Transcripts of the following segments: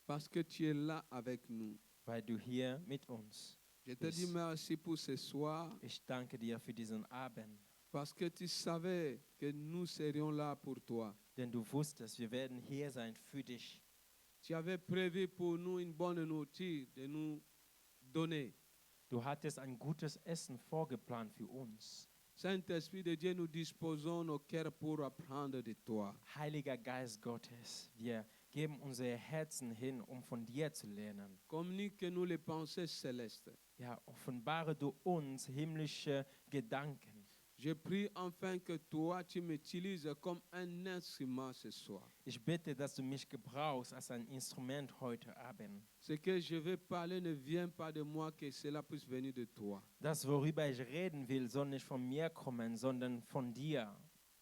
parce que tu es là avec nous. weil du hier mit uns Je te dis bist. merci pour ce soir, Ich danke dir für diesen Abend, parce que tu savais que nous serions là pour toi. denn du wusstest, wir werden hier sein für dich. Tu avais prévu pour nous une bonne nourriture de nous donner. Du hattest ein gutes Essen vorgeplant für uns. Saint-Esprit de Dieu, nous disposons nos cœurs pour apprendre de toi. Heiliger Geist Gottes, wir geben unsere Herzen hin, um von dir zu lernen. Communique-nous les pensées célestes. Ja, offenbare du uns himmlische Gedanken. Je prie enfin que toi, tu m'utilises comme un instrument ce soir. Ich bitte, dass du mich gebrauchst als ein Instrument heute Abend. Ce que je vais parler ne vient pas de moi, que cela puisse venir de toi. Das, worüber ich reden will, soll nicht von mir kommen, sondern von dir.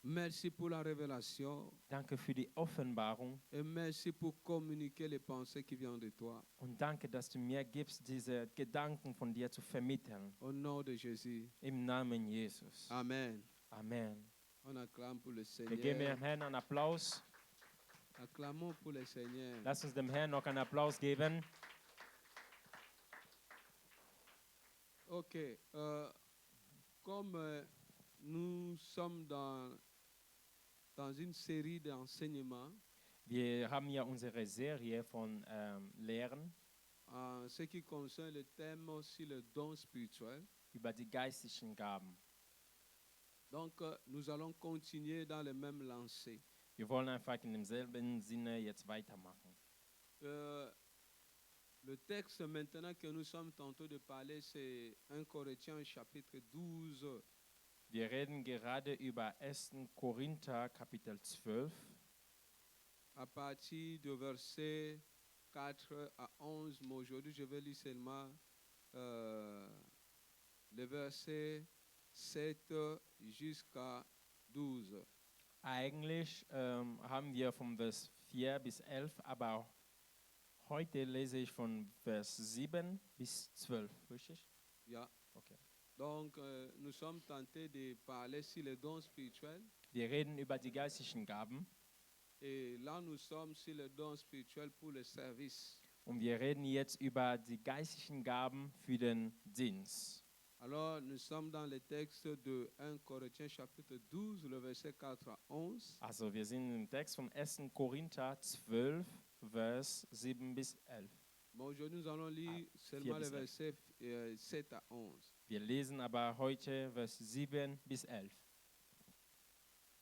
Merci pour la révélation Danke für die Offenbarung et merci pour communiquer les pensées qui viennent de toi. und danke, dass du mir gibst, diese Gedanken von dir zu vermitteln. Au nom de Jésus. Im Namen Jesus. Amen. Amen. On acclame pour le Wir geben Seigneur. dem Herrn einen Applaus. Acclamons pour le Seigneur. Lass uns dem Herrn noch einen Applaus geben. Ok. Comme nous sommes dans une série d'enseignements Wir haben ja unsere Serie von Lehren en ce qui concerne le thème aussi le don spirituel. über die geistlichen Gaben. Donc, nous allons continuer dans le même lancé. Wir wollen einfach in demselben Sinne jetzt weitermachen. Le texte maintenant que nous sommes tantôt de parler, c'est 1 Corinthiens chapitre 12, Wir reden gerade über 1. Korinther Kapitel 12 à partir du verset 4 à 11. Mais aujourd'hui, je vais lire seulement le verset 7 jusqu'à 12. Eigentlich haben wir vom Vers 4 bis 11, aber heute lese ich von Vers 7 bis 12, richtig? Yeah. Okay. Donc, nous sommes tentés de parler sur les dons spirituels. Wir reden über die geistlichen Gaben Et là, nous sommes sur les dons spirituels pour le service. und wir reden jetzt über die geistlichen Gaben für den Dienst. Alors, nous sommes dans le texte de 1 Corinthiens chapitre 12, le verset 4 à 11. Also wir sind im Text vom 1. Korinther 12, Vers 7 bis 11. Mais aujourd'hui, nous allons lire seulement bis le verset 7 à 11. Wir lesen aber heute Vers 7 bis 11.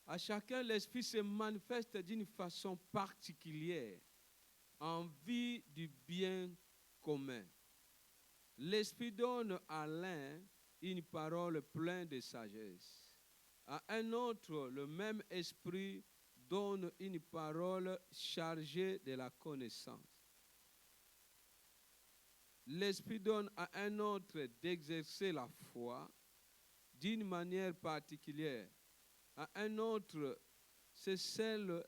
À chacun, l'Esprit se manifeste d'une façon particulière en vue du bien commun. L'Esprit donne à l'un une parole pleine de sagesse. À un autre, le même Esprit donne une parole chargée de la connaissance. L'Esprit donne à un autre d'exercer la foi d'une manière particulière. À un autre, ce seul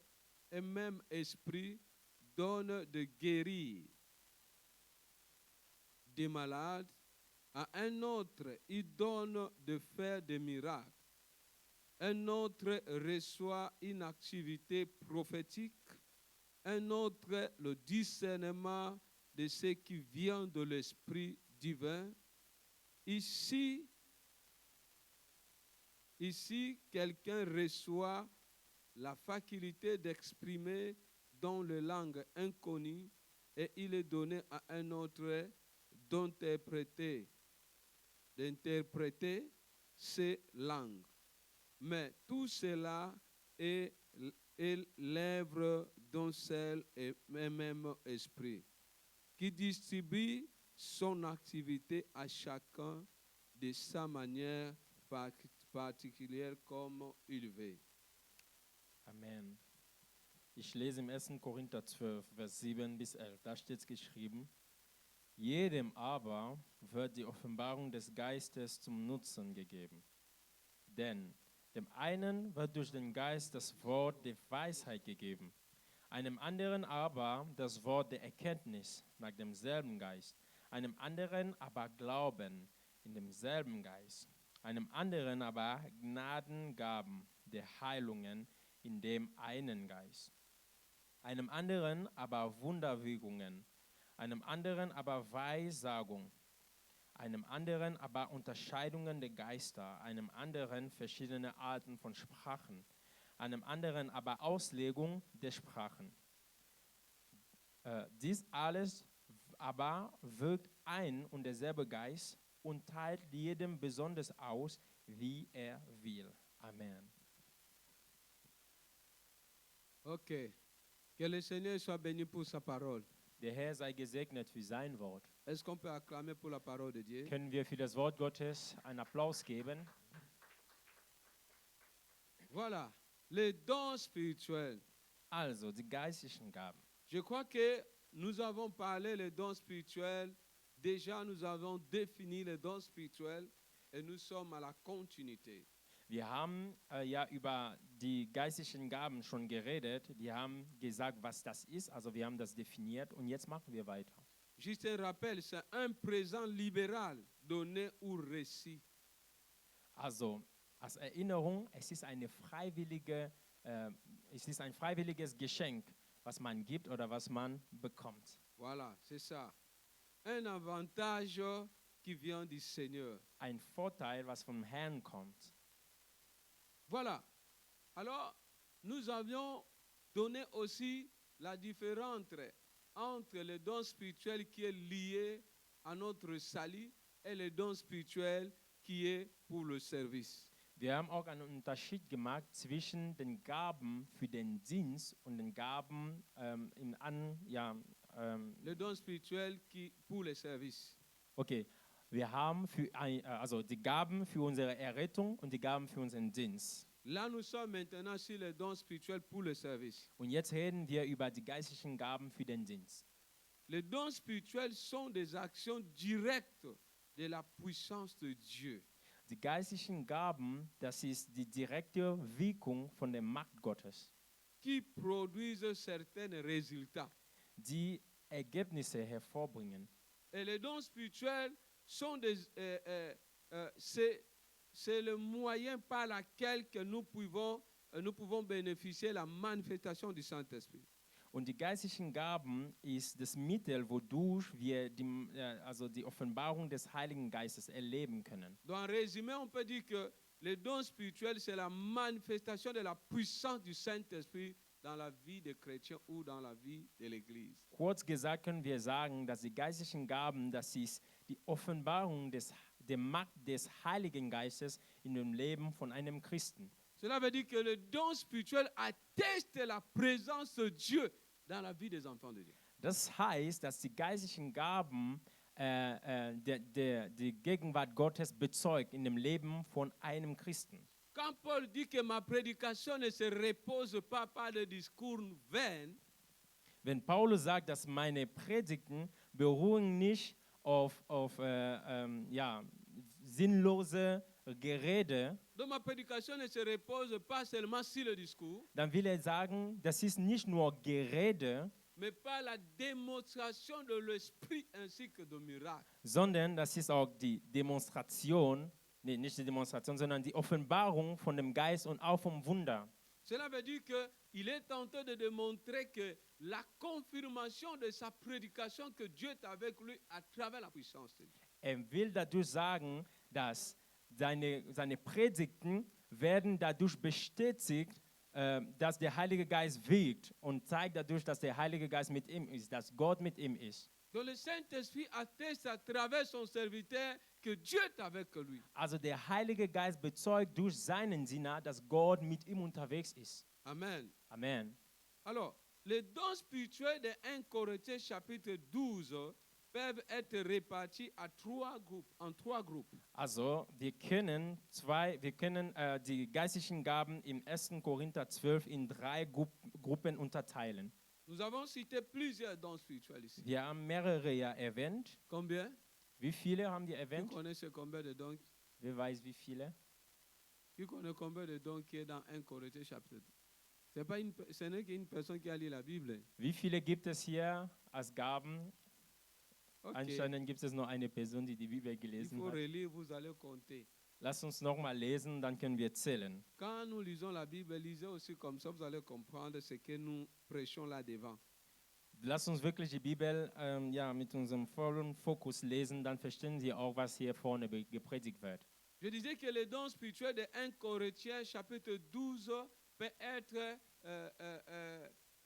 et même Esprit donne de guérir des malades. À un autre, il donne de faire des miracles. Un autre reçoit une activité prophétique. Un autre, le discernement de ce qui vient de l'Esprit divin. Ici, quelqu'un reçoit la faculté d'exprimer dans les langues inconnues et il est donné à un autre d'interpréter ces langues. Mais tout cela est l'œuvre d'un seul et même esprit qui distribue son activité à chacun de sa manière particulière comme il veut. Amen. Ich lese im 1. Korinther 12, Vers 7 bis 11. Da steht es geschrieben: Jedem aber wird die Offenbarung des Geistes zum Nutzen gegeben. Denn dem einen wird durch den Geist das Wort der Weisheit gegeben, einem anderen aber das Wort der Erkenntnis nach demselben Geist, einem anderen aber Glauben in demselben Geist, einem anderen aber Gnadengaben der Heilungen in dem einen Geist, einem anderen aber Wunderwirkungen, einem anderen aber Weissagung, einem anderen aber Unterscheidungen der Geister, einem anderen verschiedene Arten von Sprachen, einem anderen aber Auslegung der Sprachen. Dies alles aber wirkt ein und derselbe Geist und teilt jedem besonders aus, wie er will. Amen. Ok. Que le Seigneur soit béni pour sa parole. Der Herr sei gesegnet für sein Wort. Est-ce qu'on peut acclamer pour la parole de Dieu? Können wir für das Wort Gottes einen Applaus geben? Voilà. Les dons spirituels. Also, die geistlichen Gaben. Je crois que nous avons parlé les dons spirituels. Déjà, nous avons défini les dons spirituels et nous sommes à la continuité. Wir haben ja über die geistlichen Gaben schon geredet. Die haben gesagt, was das ist. Also wir haben das definiert und jetzt machen wir weiter. Juste un rappel, c'est un présent libéral donné ou reçu. Also als Erinnerung, es ist ein freiwilliges Geschenk, was man gibt oder was man bekommt. Voilà, c'est ça. Un avantage qui vient du Seigneur. Ein Vorteil, was vom Herrn kommt. Voilà. Alors, nous avions donné aussi la différence entre le don spirituel qui est lié à notre salut et le don spirituel qui est pour le service. Wir haben auch einen Unterschied gemacht zwischen den Gaben für den Dienst und den Gaben Le don spirituel qui pour le service. Okay, wir haben also die Gaben für unsere Errettung und die Gaben für unseren Dienst. Là, nous sommes maintenant sur les dons spirituels pour le service. Und jetzt reden wir über die geistlichen Gaben für den Dienst. Les dons spirituels sont des actions directes de la puissance de Dieu. Die geistlichen Gaben, das ist die direkte Wirkung von der Macht Gottes, Qui produisent certains résultats. die Ergebnisse hervorbringen. Et les dons spirituels sont c'est le moyen par lequel que nous pouvons bénéficier de la manifestation du Saint-Esprit. Und die geistlichen Gaben ist das Mittel, wodurch wir die Offenbarung des Heiligen Geistes erleben können. Donc, en résumé, on peut dire que les dons spirituels, c'est la manifestation de la puissance du Saint-Esprit dans la vie des chrétiens ou dans la vie de l'Église. Kurz gesagt können wir sagen, dass die geistlichen Gaben, das ist die Offenbarung der Macht des Heiligen Geistes in dem Leben von einem Christen. Cela veut dire que le don spirituel atteste la présence de Dieu dans la vie des enfants de Dieu. Das heißt, dass die geistlichen Gaben die Gegenwart Gottes bezeugt in dem Leben von einem Christen. Quand Paul dit que ma prédication ne se repose pas par des discours vains, Wenn Paulus sagt, dass meine Predigten beruhen nicht auf sinnlose Gerede, donc ma prédication ne se repose pas seulement sur le discours, dann will er sagen, das ist nicht nur Gerede, mais par la démonstration de l'esprit ainsi que de miracles. sondern das ist auch die Demonstration, nee, nicht die Demonstration, sondern die Offenbarung von dem Geist und auch vom Wunder. Cela veut dire qu'il est tenté de démontrer que la confirmation de sa prédication que Dieu est avec lui à travers la puissance de Dieu. Will dadurch sagen, dass seine Predigten werden dadurch bestätigt, dass der Heilige Geist wirkt und zeigt dadurch, dass der Heilige Geist mit ihm ist, dass Gott mit ihm ist. Donc le Saint-Esprit atteste à travers son serviteur que Dieu est avec lui. Also der Heilige Geist bezeugt durch seinen Diener, dass Gott mit ihm unterwegs ist. Amen. Amen. Alors, les dons spirituels de 1 Corinthiens chapitre 12 peuvent être répartis en trois groupes. Also wir können die geistlichen Gaben im 1. Korinther 12 in 3 Gruppen unterteilen. Nous avons cité plusieurs dons spirituels ici. Wir haben mehrere ja erwähnt. Combien? Wie viele haben wir Qui erwähnt? connaît combien de dons? Wer weiß wie viele? Qui connaît combien de dons qui est dans 1 Corinthiens chapitre 12? Ce n'est qu'une personne qui a lu la Bible. Wie viele gibt es hier als Gaben? Ok. Anscheinend gibt es nur eine Person, die die Bibel Il gelesen faut hat. relire, vous allez compter. Lass uns nochmal lesen, dann können wir zählen. Quand nous lisons la Bible, lisez aussi comme ça, vous allez comprendre ce que nous prêchons là devant. Lass uns wirklich die Bibel mit unserem vollen Fokus lesen, dann verstehen Sie auch, was hier vorne gepredigt wird. Je disais que le don spirituel de 1 Corinthiens chapitre 12 peut être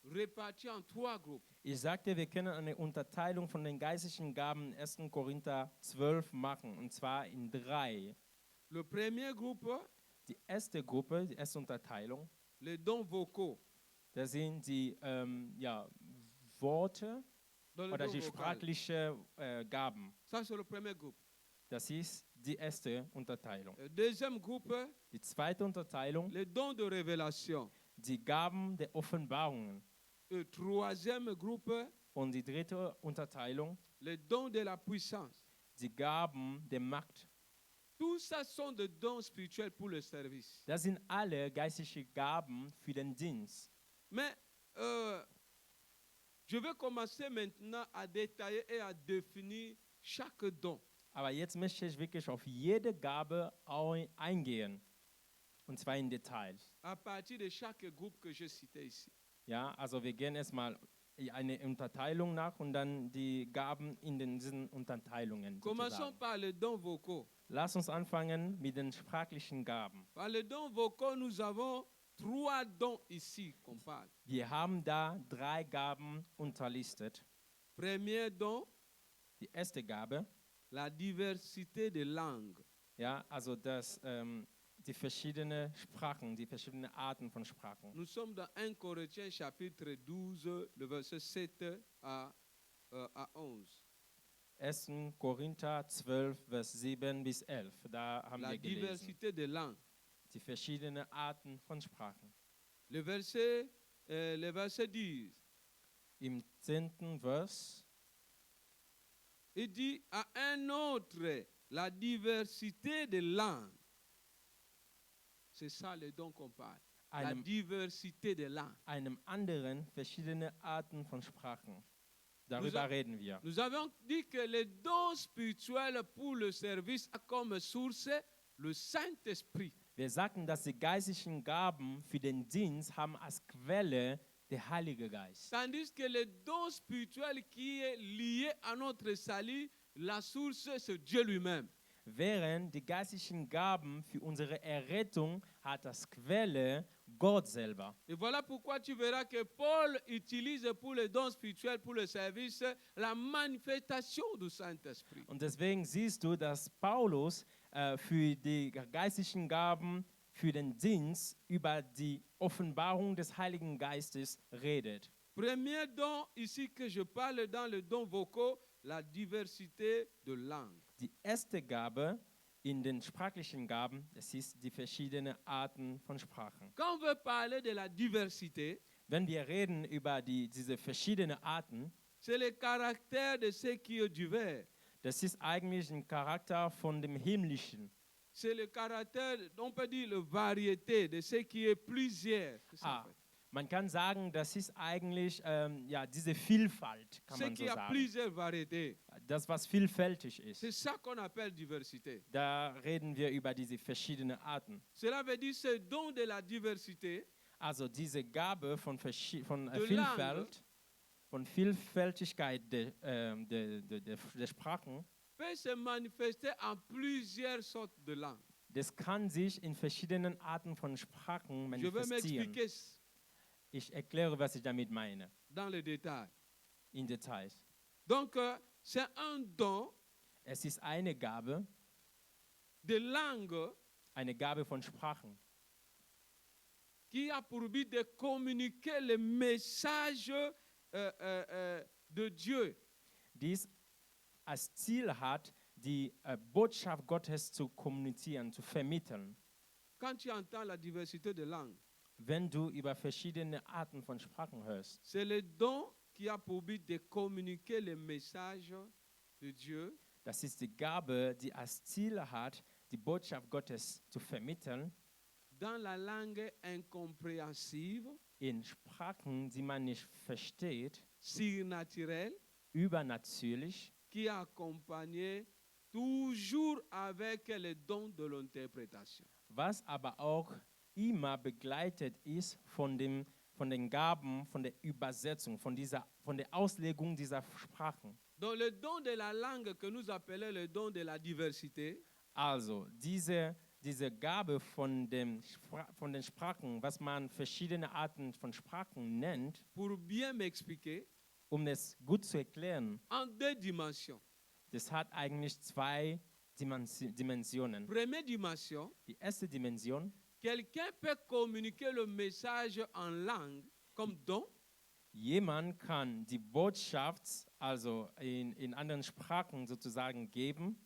réparti en 3 groupes. Ich sagte, wir können eine Unterteilung von den geistlichen Gaben in 1. Korinther 12 machen, und zwar in 3. Le premier groupe, Die erste Gruppe, die erste Unterteilung, les dons vocaux. da sind die Worte Dans le oder don die vocal. sprachlichen Gaben. Ça, c'est le premier groupe. Das ist die erste Unterteilung. Le deuxième groupe, Die zweite Unterteilung, les dons de révélation. die Gaben der Offenbarungen. Le troisième groupe, Und die dritte Unterteilung, les dons de la puissance. die Gaben der Macht. Tout ça sont des dons spirituels pour le service. Das sind alle geistliche Gaben für den Dienst. Mais je vais commencer maintenant à détailler et à définir chaque don. Aber jetzt möchte ich wirklich auf jede Gabe eingehen. Und zwar in Details. À partir de chaque groupe que je citais ici. Ja, also wir gehen erstmal eine Unterteilung nach und dann die Gaben in diesen Unterteilungen. Commençons sozusagen. par les dons vocaux. Lass uns anfangen mit den sprachlichen Gaben. Par les dons vocaux, nous avons 3 dons ici qu'on parle. Wir haben da 3 Gaben unterlistet. Premier don, Die erste Gabe, la diversité de langues. ja, also die verschiedenen Sprachen, die verschiedenen Arten von Sprachen. Nous sommes dans 1 Corinthiens chapitre 12, le verset 7 à 11. 1. Korinther 12, Vers 7 bis 11. Da haben La wir gelesen. diversité de langues. Die verschiedenen Arten von Sprachen. Le verset 10, Im 10. Vers, il dit à un autre la diversité de langues. C'est ça le don qu'on parle. La einem, diversité de langues. einem anderen verschiedene Arten von Sprachen. Darüber reden wir. Nous avons dit que les dons spirituels pour le service a comme source le Saint-Esprit. Wir sagten, dass die geistlichen Gaben für den Dienst haben als Quelle der Heilige Geist. Tandis que le don spirituel qui est lié à notre salut, la source, c'est Dieu lui-même. Während die geistlichen Gaben für unsere Errettung hat als Quelle Gott selber. Et voilà pourquoi tu verras que Paul utilise pour les dons spirituels, pour le service, la manifestation du Saint-Esprit. Und deswegen siehst du, dass Paulus für die geistlichen Gaben für den Dienst über die Offenbarung des Heiligen Geistes redet. Premier don ici que je parle dans le don vocaux, la diversité de langues. Die erste Gabe in den sprachlichen Gaben, das ist die verschiedenen Arten von Sprachen. Quand on veut parler de la diversité, Wenn wir reden über diese verschiedenen Arten, c'est le caractère de ce qui est divers. das ist eigentlich ein Charakter von dem Himmlischen. C'est le caractère, on peut dire, la variété de ce qui est plusieurs. C'est ça, en fait. Man kann sagen, das ist eigentlich diese Vielfalt, kann Ce man so qui a sagen. plusieurs variétés. Das, was vielfältig ist. C'est ça qu'on appelle diversité. Da reden wir über diese verschiedenen Arten. Cela veut dire ce don de la diversité Also diese Gabe von De Vielfalt, von Vielfältigkeit der Sprachen, peut se manifester en plusieurs sortes de langues. das kann sich in verschiedenen Arten von Sprachen Je vais manifestieren. m'expliquer Ich erkläre, was ich damit meine, dans le détail. in Details. Donc, c'est un don Es ist eine Gabe de langue von Sprachen, qui a pour but de communiquer le message de Dieu. dies als Ziel hat, die Botschaft Gottes zu kommunizieren, zu vermitteln. Quand tu entends la diversité de langues, Wenn du über verschiedene Arten von Sprachen hörst, c'est le don qui a pour but de communiquer le message de Dieu das ist die Gabe, die als Ziel hat, die Botschaft Gottes zu vermitteln, dans la langue incompréhensible, in Sprachen, die man nicht versteht, surnaturelle, übernatürlich, qui a accompagné toujours avec les dons de l'interprétation. was aber auch immer begleitet ist von den Gaben, von der Übersetzung, von der Auslegung dieser Sprachen. Donc le don de la langue que nous appelons le don de la diversité, Also diese Gabe von den Sprachen, was man verschiedene Arten von Sprachen nennt, pour bien m'expliquer, es gut zu erklären, en 2 dimensions. das hat eigentlich 2 Dimensionen. Première dimension, Die erste Dimension, quelqu'un peut communiquer le message en langue comme don, jemand kann die Botschaft, also in anderen Sprachen sozusagen geben,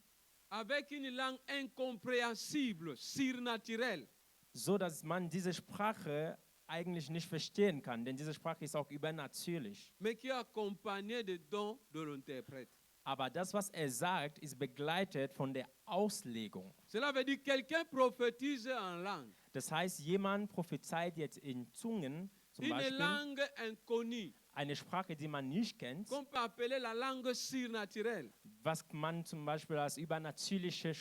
avec une langue incompréhensible, surnaturelle. so dass man diese Sprache eigentlich nicht verstehen kann, denn diese Sprache ist auch übernatürlich. Mais qui est accompagné des dons de l'interprète. Aber das, was er sagt, ist begleitet von der Auslegung. Cela veut dire que quelqu'un prophétise en langue. Das heißt, jemand prophezeit jetzt in Zungen, zum Une Beispiel langue inconnue, eine Sprache, die man nicht kennt, qu'on peut appeler la langue surnaturelle. was man zum Beispiel als übernatürliche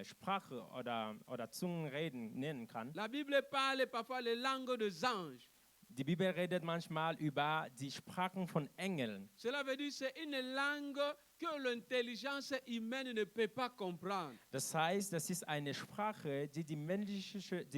Sprache oder Zungenreden nennen kann. La Bible parle parfois les langues des anges. Die Bibel redet manchmal über die Sprachen von Engeln. Cela veut dire que c'est une langue que l'intelligence humaine ne peut pas comprendre. Das heißt, das ist eine Sprache, die die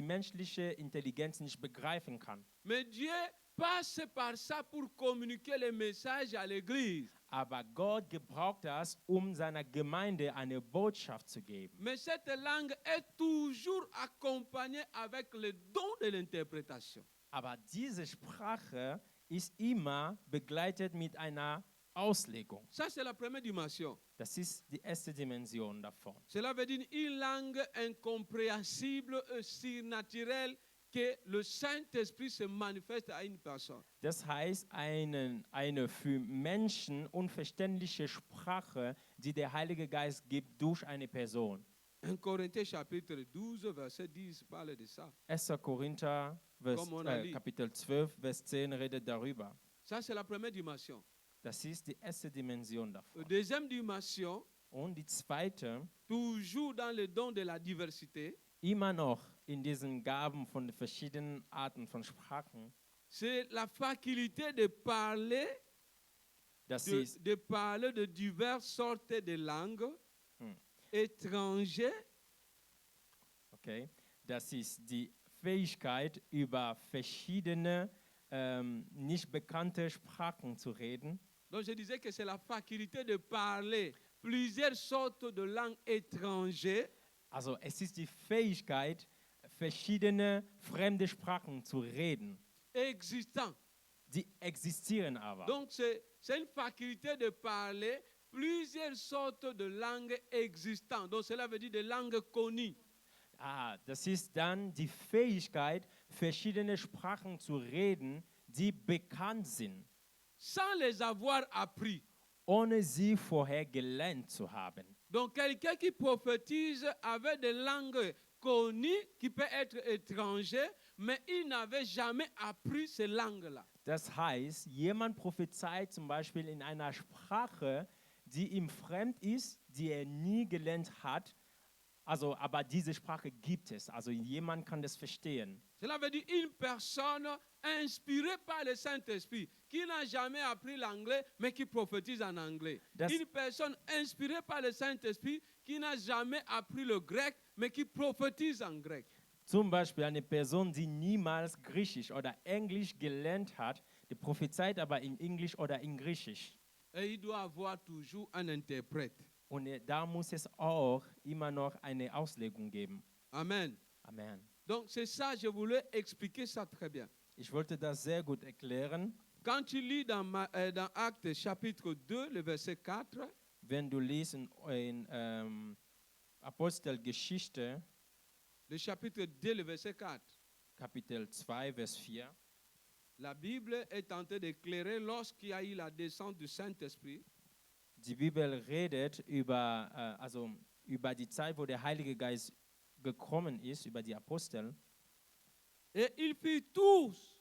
menschliche Intelligenz nicht begreifen kann. Mais Dieu passe par ça pour communiquer le message à l'Église. Aber Gott gebraucht das, um seiner Gemeinde eine Botschaft zu geben. Mais cette langue est toujours accompagnée avec le don de l'interprétation. Aber diese Sprache ist immer begleitet mit einer Auslegung. Ça, c'est la première dimension. Das ist die erste Dimension davon. Cela veut dire une langue incompréhensible et surnaturelle que le Saint-Esprit se manifeste à une personne. Das heißt, eine für Menschen unverständliche Sprache, die der Heilige Geist gibt durch eine Person. 1 Corinthiens chapitre 12, verset 10 parle de ça. 1. Korinther Kapitel 12, Vers 10 redet darüber. Ça, c'est la première dimension. Das ist die erste Dimension La davon. deuxième dimension, Und die zweite, toujours dans le don de la diversité, immer noch in diesen Gaben von verschiedenen Arten von Sprachen, c'est la faculté de parler das ist de parler de diverses sortes de langues Hm. étrangères Okay. Das ist die Fähigkeit, über verschiedene, nicht bekannte Sprachen zu reden. Donc je disais que c'est la faculté de parler plusieurs sortes de langues étrangères Also es ist die Fähigkeit, verschiedene fremde Sprachen zu reden. existantes. Die existieren aber. Donc c'est une faculté de parler plusieurs sortes de langues existantes. Donc cela veut dire des langues connues. Das ist dann die Fähigkeit, verschiedene Sprachen zu reden, die bekannt sind, Sans les avoir appris. ohne sie vorher gelernt zu haben. Donc quelqu'un qui prophétise avec des langues connues, qui peut être étranger, mais il n'avait jamais appris ces langues-là. Das heißt, jemand prophezeit zum Beispiel in einer Sprache, die ihm fremd ist, die er nie gelernt hat, also, aber diese Sprache gibt es, also jemand kann das verstehen. Cela veut dire une personne inspirée par le Saint-Esprit, qui n'a jamais appris l'anglais, mais qui prophétise en anglais. Une personne inspirée par le Saint-Esprit, qui n'a jamais appris le grec, mais qui prophétise en grec. Zum Beispiel eine Person, die niemals Griechisch oder Englisch gelernt hat, die prophezeit aber in Englisch oder in Griechisch. Et il doit avoir toujours un interprète. Und da muss es auch immer noch eine Auslegung geben. Amen. Amen. Donc c'est ça, je voulais expliquer ça très bien. Ich wollte das sehr gut erklären. Quand tu lis dans Actes chapitre 2, le verset 4, Wenn du liest in Apostelgeschichte, le chapitre 2, le verset 4, Kapitel 2, Vers 4, la Bible est en train d'éclairer lorsqu'il y a eu la descente du Saint-Esprit. die Bibel redet über die Zeit, wo der Heilige Geist gekommen ist, über die Apostel. Et ils furent tous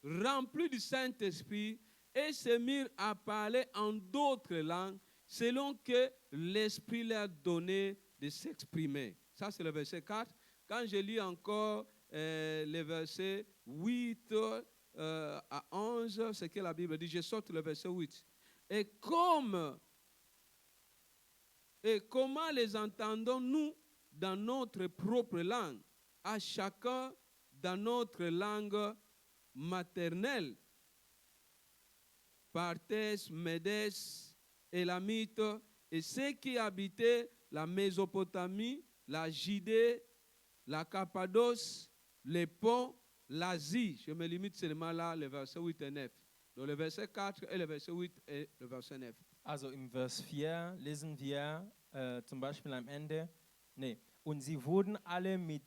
remplis du Saint-Esprit et se mirent à parler en d'autres langues selon que l'Esprit leur donnait de s'exprimer. Ça, c'est le verset 4. Quand je lis encore les versets 8 à 11, c'est que la Bible dit, je sorte le verset 8. Et comment les entendons-nous dans notre propre langue, à chacun dans notre langue maternelle? Parthes, Médès, Élamite, et ceux qui habitaient la Mésopotamie, la Judée, la Cappadoce, les ponts, l'Asie. Je me limite seulement là, les versets 8 et 9. Donc le verset 4 et le verset 8 et le verset 9. Also im Vers 4 lesen wir zum Beispiel am Ende, und sie wurden alle mit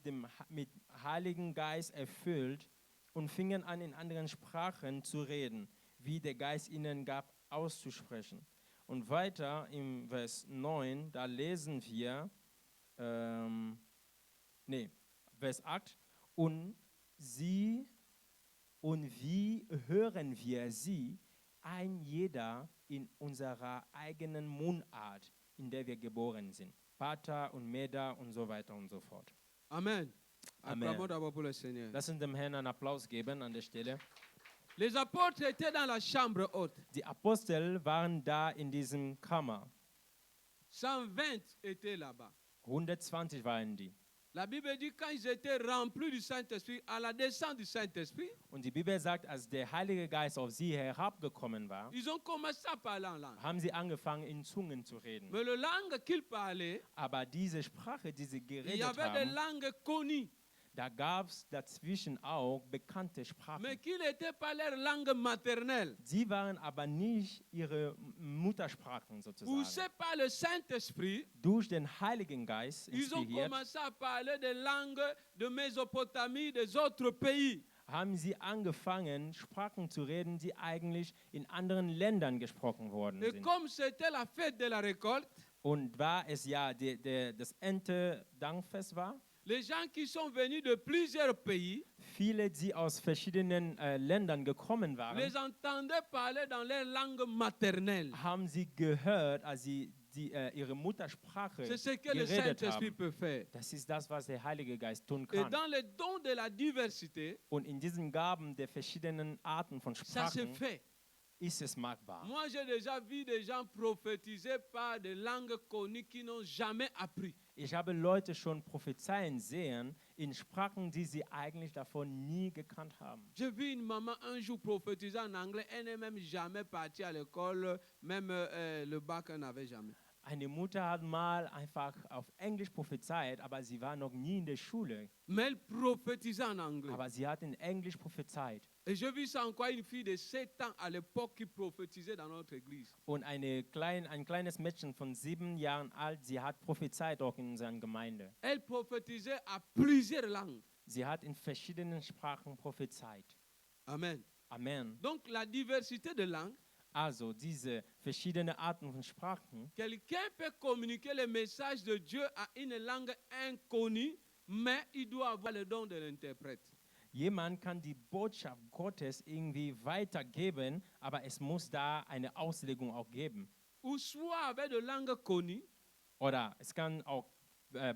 Heiligen Geist erfüllt und fingen an, in anderen Sprachen zu reden, wie der Geist ihnen gab, auszusprechen. Und weiter im Vers 9, da lesen wir, Vers 8, und wie hören wir sie, ein jeder in unserer eigenen Mundart, in der wir geboren sind. Pater und Meda und so weiter und so fort. Amen. Amen. Acclamons d'abord pour le Seigneur. Lass uns dem Herrn einen Applaus geben an der Stelle. Les apôtres étaient dans la chambre haute. Die Apostel waren da in diesem Kammer. 120 étaient là-bas. 120 waren die. La Bible dit quand ils étaient remplis du Saint-Esprit, à la descente du Saint-Esprit, Und die Bibel sagt, als der Heilige Geist auf sie herabgekommen war, ils ont commencé à parler en langue. haben sie angefangen, in Zungen zu reden. Mais la langue qu'ils parlaient, Aber diese Sprache, die sie il y geredet avait des haben, langues connues, da gab es dazwischen auch bekannte mais Sprachen. qui n'étaient pas leur langue maternelle. Sie waren aber nicht ihre Muttersprachen Poussés sozusagen. par le Saint-Esprit, Durch den Heiligen Geist ils ont inspiriert, commencé à parler des langues de Mésopotamie, des autres pays. haben sie angefangen, Sprachen zu reden, die eigentlich in anderen Ländern gesprochen worden Et sind. comme c'était la fête de la récolte, Und war es ja das Erntedankfest war, les gens qui sont venus de plusieurs pays viele, die aus verschiedenen Ländern gekommen waren, les entendaient parler dans leur langue maternelle. haben sie gehört, als sie ihre Muttersprache C'est ce que le geredet Saint-Esprit haben. peut faire. Das ist das, was der Heilige Geist tun Et kann. dans les dons de la diversité, Und in diesen Gaben der verschiedenen Arten von ça se Sprachen fait. ist es machbar. Moi, j'ai déjà vu des gens prophétiser par des langues connues qui n'ont jamais appris. Ich habe Leute schon prophezeien sehen in Sprachen, die sie eigentlich davon nie gekannt haben. J'ai vu une maman un jour prophétiser en anglais. Elle n'est même jamais partie à l'école, même le bac, elle n'avait jamais. Eine Mutter hat mal einfach auf Englisch prophezeit, aber sie war noch nie in der Schule. Mais elle prophétisait en anglais. Aber sie hat in Englisch prophezeit. Et j'ai vu ça encore une fille de 7 ans à l'époque qui prophétisait dans notre église. Und ein kleines Mädchen von 7 Jahren alt, sie hat prophezeit auch in unserer Gemeinde. Elle prophétisait à plusieurs langues. Sie hat in verschiedenen Sprachen prophezeit. Amen. Amen. Donc la diversité de langues, Also diese verschiedenen Arten von Sprachen. quelqu'un peut communiquer le message de Dieu à une langue inconnue, mais il doit avoir le don de l'interprète. Jemand kann die Botschaft Gottes irgendwie weitergeben, aber es muss da eine Auslegung auch geben. Ou soit avec de langues connues, Oder es kann auch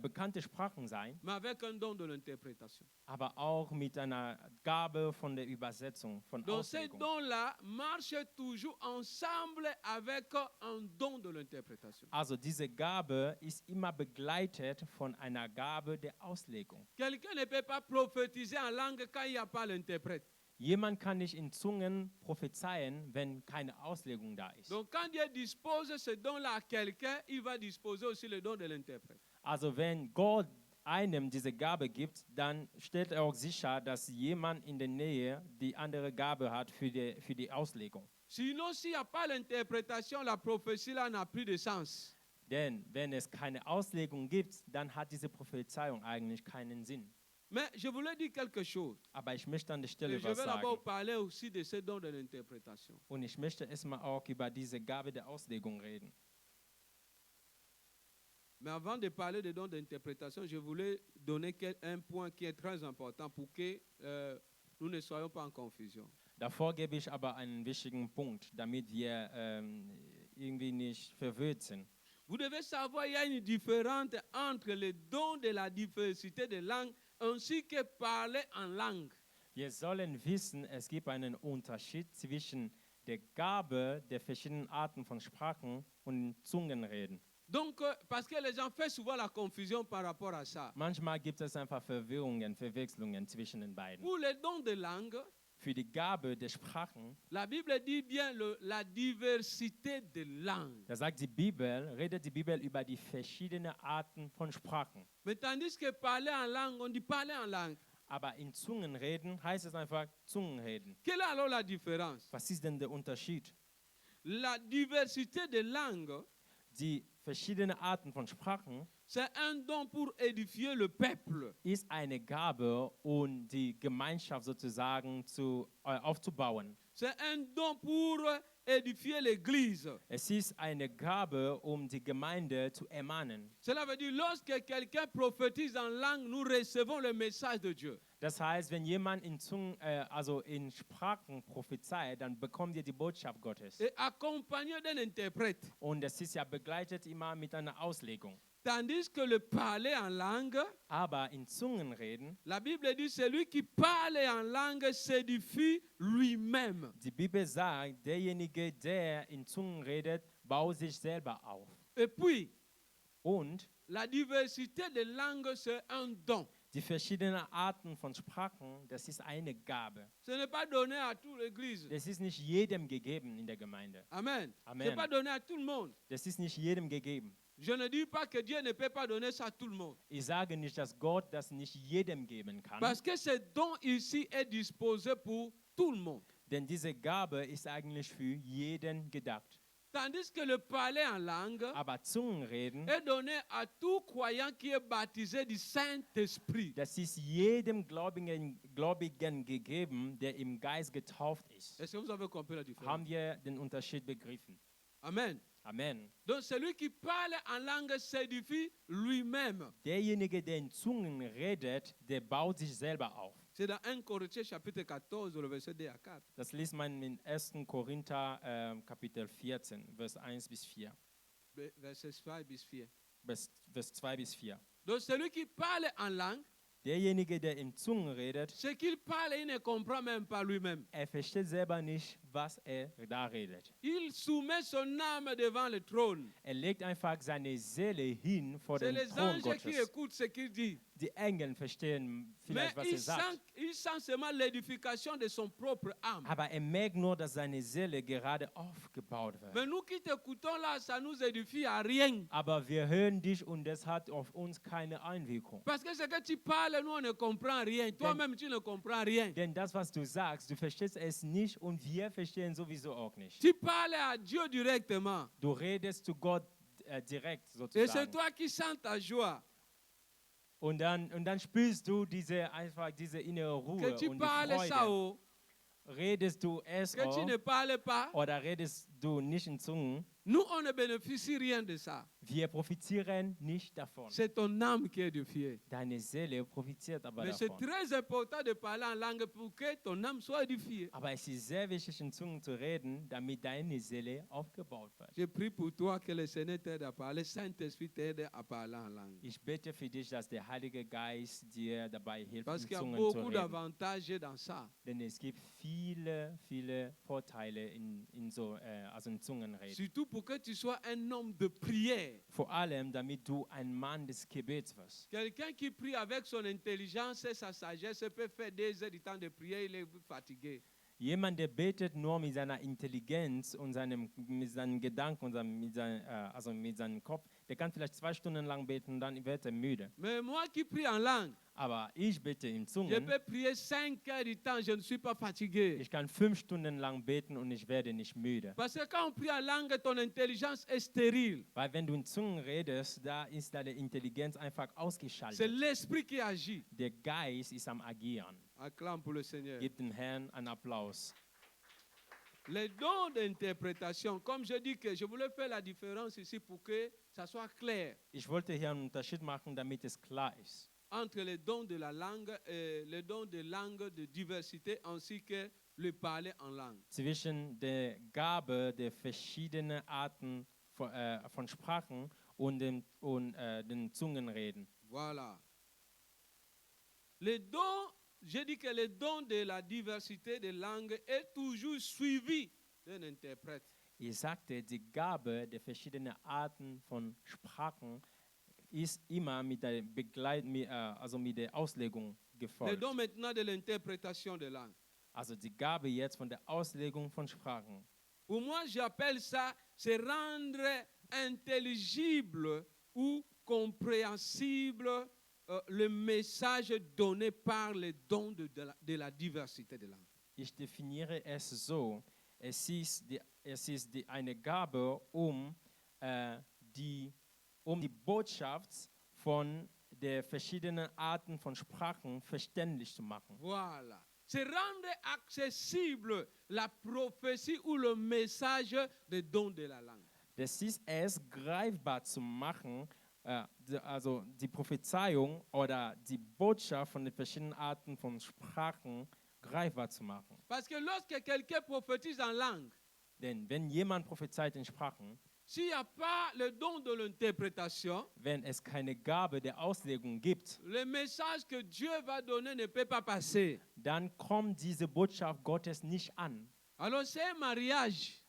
bekannte Sprachen sein, mais avec un don de l'interprétation. aber auch mit einer Gabe von der Übersetzung, von Donc ces Auslegung. dons-là marchent toujours ensemble avec un don de l'interprétation. Also diese Gabe ist immer begleitet von einer Gabe der Auslegung. Quelqu'un ne peut pas prophétiser en langue quand il n'y a pas l'interprète. Jemand kann nicht in Zungen prophezeien, wenn keine Auslegung da ist. Donc quand Dieu dispose ce don-là à quelqu'un, il va disposer aussi le don de l'interprète. Also wenn Gott einem diese Gabe gibt, dann stellt er auch sicher, dass jemand in der Nähe die andere Gabe hat für die Auslegung. Sinon, s'il n'y a pas l'interprétation, la prophétie là n'a plus de sens. Denn wenn es keine Auslegung gibt, dann hat diese Prophezeiung eigentlich keinen Sinn. Mais je voulais dire quelque chose. Aber ich möchte an der Et Stelle je was vais d'abord sagen. parler aussi de ce don de l'interprétation. Und ich möchte erstmal auch über diese Gabe der Auslegung reden. Mais avant de parler de don d'interprétation, je voulais donner un point qui est très important pour que nous ne soyons pas en confusion. Davor gebe ich aber einen wichtigen Punkt, damit wir irgendwie nicht verwirrt sind. Vous devez savoir, il y a une différence entre le don de la diversité de langues ainsi que parler en langue. Wir sollen wissen, es gibt einen Unterschied zwischen der Gabe der verschiedenen Arten von Sprachen und Zungenreden. Donc, parce que les gens font souvent la confusion par rapport à ça. Manchmal gibt es einfach Verwirrungen, Verwechslungen zwischen den beiden. Pour le don de langue, Für die Gabe der Sprachen, la Bible dit bien la diversité de langues. da sagt die Bibel, redet die Bibel über die verschiedenen Arten von Sprachen. Mais tandis que parler en langue, on dit parler en langue. Aber in Zungenreden heißt es einfach Zungenreden. Quelle est alors la différence? Was ist denn der Unterschied? La diversité de langues, Die verschiedenen Arten von Sprachen c'est un don pour édifier le peuple. ist eine Gabe, um die Gemeinschaft sozusagen aufzubauen. C'est un don pour édifier l'Église. Es ist eine Gabe, um die Gemeinde zu ermahnen. Cela veut dire, lorsque quelqu'un prophétise en langue, nous recevons le message de Dieu. Das heißt, wenn jemand in in Sprachen prophezeit, dann bekommt ihr die Botschaft Gottes. Et accompagné d'un interprète. Und es ist ja begleitet immer mit einer Auslegung. Tandis que le parler en langue, Aber in Zungenreden, la Bible dit, celui qui parle en langue s'édifie lui-même. die Bibel sagt, derjenige, der in Zungen redet, baut sich selber auf. Et puis, Und la diversité des langues, c'est un don. die verschiedenen Arten von Sprachen, das ist eine Gabe. Ce n'est pas donné à toute l'Église. Das ist nicht jedem gegeben in der Gemeinde. Amen. Amen. Ce n'est pas donné à tout le monde. Das ist nicht jedem gegeben. Je ne dis pas que Dieu ne peut pas donner ça à tout le monde. Ich sage nicht, dass Gott das nicht jedem geben kann. Parce que ce don ici est disposé pour tout le monde. Denn diese Gabe ist eigentlich für jeden gedacht. Tandis que le parler en langue Aber Zungenreden, est donné à tout croyant qui est baptisé du Saint-Esprit. das ist jedem Gläubigen gegeben, der im Geist getauft ist. Est-ce que vous avez compris la différence? Haben wir den Unterschied begriffen? Amen. Amen. Donc celui qui parle en langue s'édifie lui-même. Derjenige, der in Zungen redet, der baut sich selber auf. C'est dans 1 Corinthiens chapitre 14, le verset 2 à 4. Das liest man in 1. Korinther Kapitel 14, Vers 1 bis 4. Verset 2 bis 4. Vers 2 bis 4. Donc celui qui parle en langue, Derjenige, der in Zungen redet, ce qu'il parle, il ne comprend même pas lui-même. versteht selber nicht, was da redet. Il soumet son âme devant le trône. Legt einfach seine Seele hin vor C'est den les Thron anges qui Gottes. écoutent ce qu'il dit. Die Engel verstehen Mais vielleicht, was sagt. il sent seulement l'édification de son propre âme. Aber merkt nur, dass seine Seele gerade aufgebaut wird. Mais nous qui t'écoutons là, ça nous édifie à rien. Aber wir hören dich und das hat auf uns keine Einwirkung. Parce que ce que tu parles, nous, on ne comprend rien. Toi-même, tu ne comprends rien. Denn das, was du sagst, du verstehst es nicht und wir verstehen sowieso auch nicht. Tu parles à Dieu directement. Du redest zu Gott direkt Et c'est sozusagen. toi qui sens ta joie. Und dann spürst du diese innere Que Ruhe tu und die parles ça Freude. haut, Redest du es que tu auch ne parles pas. oder redest du nicht in Zungen? Nous, on ne bénéficie rien de ça. Wir profitieren nicht davon. C'est ton âme qui est édifiée. Deine Seele profitiert aber Mais c'est davon. très important de parler en langue pour que ton âme soit édifiée. Aber es ist sehr wichtig, in Zungen zu reden, damit deine Seele aufgebaut wird. Je prie pour toi que le Seigneur t'aide à parler, Saint-Esprit t'aide à parler en langue. Ich bete für dich, dass der Heilige Geist dir dabei hilft, Parce in qu'il y a Zungen zu beaucoup reden. d'avantages dans ça. Denn es gibt viele Vorteile in Zungen reden. Surtout pour que tu sois un homme de prière. Vor allem, damit du ein Mann des Gebets wirst. Quelqu'un qui prie avec son intelligence et sa sagesse peut faire des heures du temps de prière, il est fatigué. Jemand, der betet nur mit seiner Intelligenz und mit seinen Gedanken und mit seinem Kopf, der kann vielleicht 2 Stunden lang beten und dann wird er müde. Mais moi qui prie en langue, Aber ich bete in je Zungen. peux prier 5 heures du temps, je ne suis pas fatigué. Ich kann 5 Stunden lang beten und ich werde nicht müde. Parce que quand on prie en langue, ton intelligence est stérile. Weil wenn du in Zungen redest, da ist deine Intelligenz einfach C'est ausgeschaltet. l'esprit qui agit. Der Geist ist am Agieren. Acclame pour le Seigneur. Gib dem Herrn einen Applaus. Les dons d'interprétation, comme je dis que je voulais faire la différence ici pour que ça soit clair Ich wollte hier einen Unterschied machen, damit es klar ist. entre les dons de la langue et les dons de langue de diversité ainsi que le parler en langue. zwischen der Gabe der verschiedenen Arten von Sprachen und den Zungenreden. Voilà. Le don, j'ai dit que le don de la diversité des langues est toujours suivi d'un interprète. Ich sagte, die Gabe der verschiedenen Arten von Sprachen ist immer mit der mit der Auslegung Le gefolgt. don maintenant de l'interprétation des langues. Also die Gabe jetzt von der Auslegung von Sprachen. Pour moi, j'appelle ça, c'est rendre intelligible ou compréhensible le message donné par le don de la diversité des langues. Ich definiere es so, es ist eine Gabe, um die Botschaft von der verschiedenen Arten von Sprachen verständlich zu machen. Voilà. C'est rendre accessible la prophétie ou le message de don de la langue. Das ist es, greifbar zu machen, also die Prophezeiung oder die Botschaft von den verschiedenen Arten von Sprachen greifbar zu machen. Parce que lorsque quelqu'un prophétise en langue, Denn wenn jemand prophezeit in Sprachen, s'il n'y a pas le don de l'interprétation, wenn es keine Gabe der Auslegung gibt, le message que Dieu va donner ne peut pas passer. dann kommt diese Botschaft Gottes nicht an. Alors c'est un mariage.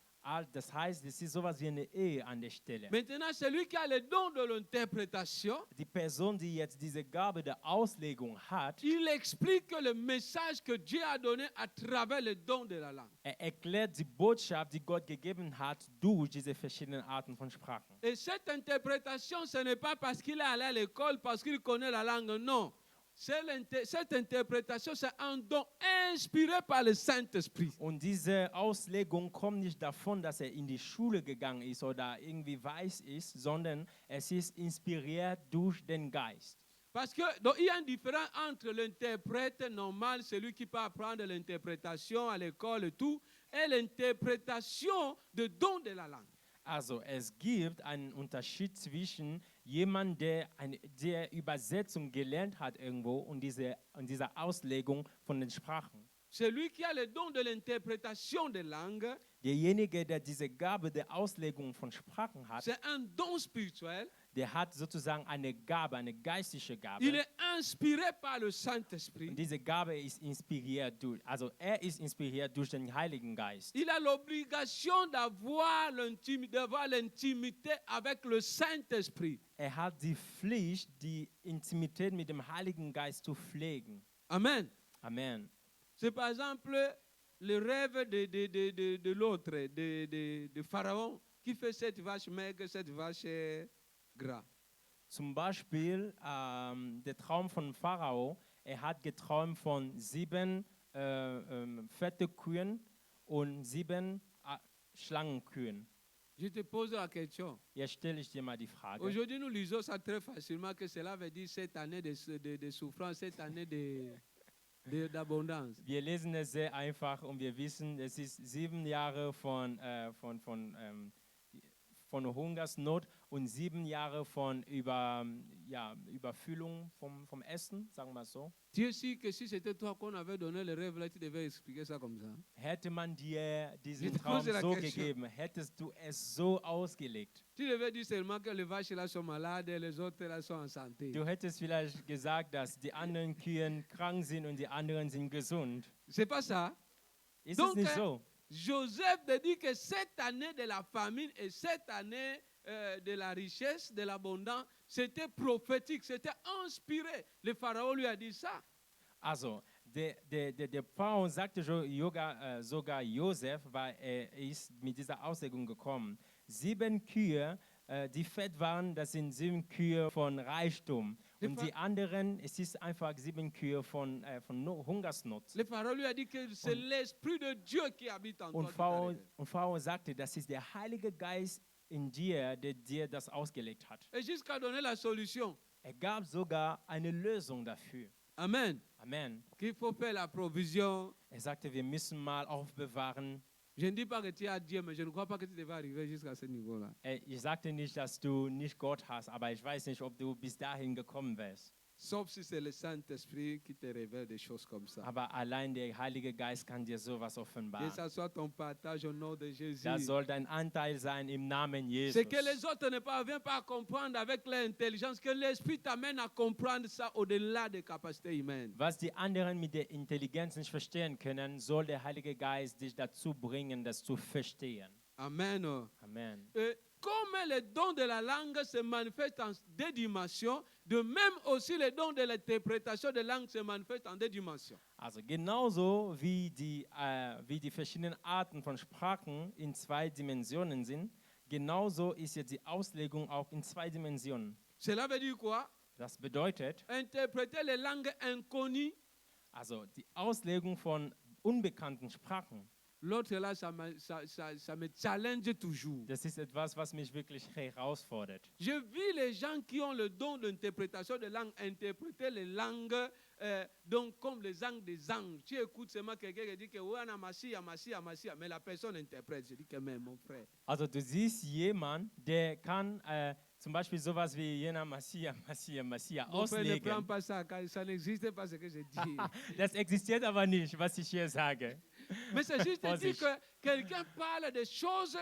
Das heißt, es ist sowas wie eine Ehe an der Stelle. Maintenant, celui qui a le don de l'interprétation, Die Person, die jetzt diese Gabe der Auslegung hat, il explique le message que Dieu a donné à travers le don de la langue. erklärt die Botschaft, die Gott gegeben hat, durch diese verschiedenen Arten von Sprachen. Et cette interprétation, ce n'est pas parce qu'il est allé à l'école, parce qu'il connaît la langue, non. Cette interprétation, c'est un don inspiré par le Saint-Esprit. Und diese Auslegung kommt nicht davon, dass er in die Schule gegangen ist oder irgendwie weiß ist, sondern es ist inspiriert durch den Geist. Parce que donc, il y a une différence entre l'interprète normal, celui qui peut apprendre l'interprétation à l'école et tout, et l'interprétation de don de la langue. Also es gibt einen Unterschied zwischen jemandem, der Übersetzung gelernt hat irgendwo und dieser Auslegung von den Sprachen. Celui qui a le don de l'interprétation des langues, Derjenige, der diese Gabe der Auslegung von Sprachen hat, c'est un don spirituel. der hat sozusagen eine Gabe, eine geistige Gabe. Il est inspiré par le Saint-Esprit. Und diese Gabe ist inspiriert er ist inspiriert durch den Heiligen Geist. Il a l'obligation d'avoir l'intimité avec le Saint-Esprit. Er hat die Pflicht, die Intimität mit dem Heiligen Geist zu pflegen. Amen. Amen. C'est par exemple le rêve de l'autre, de Pharaon, qui fait cette vache maigre, cette vache gras. Zum Beispiel der Traum von Pharao. Er hat geträumt von 7 fette Kühen und 7 Schlangenkühen. Je te pose la question. Jetzt stelle ich dir mal die Frage. Aujourd'hui, nous lisons ça très facilement, que cela veut dire cette année de souffrance, cette année d'abondance. Wir lesen es sehr einfach und wir wissen, es ist 7 Jahre von Hungersnot und 7 Jahre von Überfüllung vom Essen, sagen wir so. Tu es sûr que si c'était toi qu'on avait donné le rêve, là, tu devais expliquer ça comme ça. Hätte man dir diesen Je te Traum pose la so question. gegeben, hättest du es so ausgelegt. Tu devais dire seulement que les vaches là sont malades et les autres là sont en santé. Du hättest vielleicht gesagt, dass die anderen Kühe krank sind und die anderen sind gesund. C'est pas ça. Ist Donc, es nicht so? Joseph te dit que cette année de la famine et cette année de la richesse, de l'abondance, c'était prophétique, c'était inspiré. Le Pharaon lui a dit ça. Also, der Pharao sagte sogar Josef, weil er ist mit dieser Auslegung gekommen. 7 Kühe, die fett waren, das sind 7 Kühe von Reichtum. Und die anderen, es ist einfach 7 Kühe von Hungersnot. Le Pharaon lui a dit que c'est l'Esprit de Dieu qui habite en toi. Und Pharao sagte, das ist der Heilige Geist in dir, der dir das ausgelegt hat. Et jusqu'à donner la solution. Er gab sogar eine Lösung dafür. Amen. Amen. Qu'il faut faire la provision. Er sagte, wir müssen mal aufbewahren. Je ne dis pas que tu as Dieu, mais je ne crois pas que tu devais arriver jusqu'à ce niveau-là. Ich sagte nicht, dass du nicht Gott hast, aber ich weiß nicht, ob du bis dahin gekommen wärst. Sauf si c'est le Saint-Esprit qui te révèle des choses comme ça. Aber allein der Heilige Geist kann dir sowas Que offenbaren. ça soit ton partage au nom de Jésus. Das soll dein Anteil sein im Namen C'est que les Jesus. autres ne parviennent pas à comprendre avec leur intelligence, que l'Esprit t'amène à comprendre ça au-delà des capacités humaines. Was die anderen mit der Intelligenz nicht verstehen können, soll der Heilige Geist dich dazu bringen, das zu verstehen. Amen. Amen. Et comme les dons de la langue se manifestent en deux dimensions, de même aussi les dons de l'interprétation de langue se manifestent en deux dimensions. Also genauso wie die verschiedenen Arten von Sprachen in 2 Dimensionen sind, genauso ist jetzt die Auslegung auch in 2 Dimensionen. Cela veut dire quoi? Das bedeutet, Interpréter les langues inconnues. also die Auslegung von unbekannten Sprachen, L'autre là, ça me challenge toujours. das ist etwas, was mich wirklich herausfordert. Je vis les gens qui ont le don d'interprétation de langue, interpréter les langues donc comme les langues des anges. Tu écoutes seulement quelqu'un qui dit que oui, on a Massia, mais la personne interprète. Je dis que mais mon frère. Also du siehst jemand, der kann zum Beispiel sowas wie jener Massia Mon frère, ne prends auslegen. pas ça, car ça n'existe pas ce que je dis. Das existiert aber nicht, was ich hier sage. Mais c'est juste de dire Vorsicht. que quelqu'un parle de choses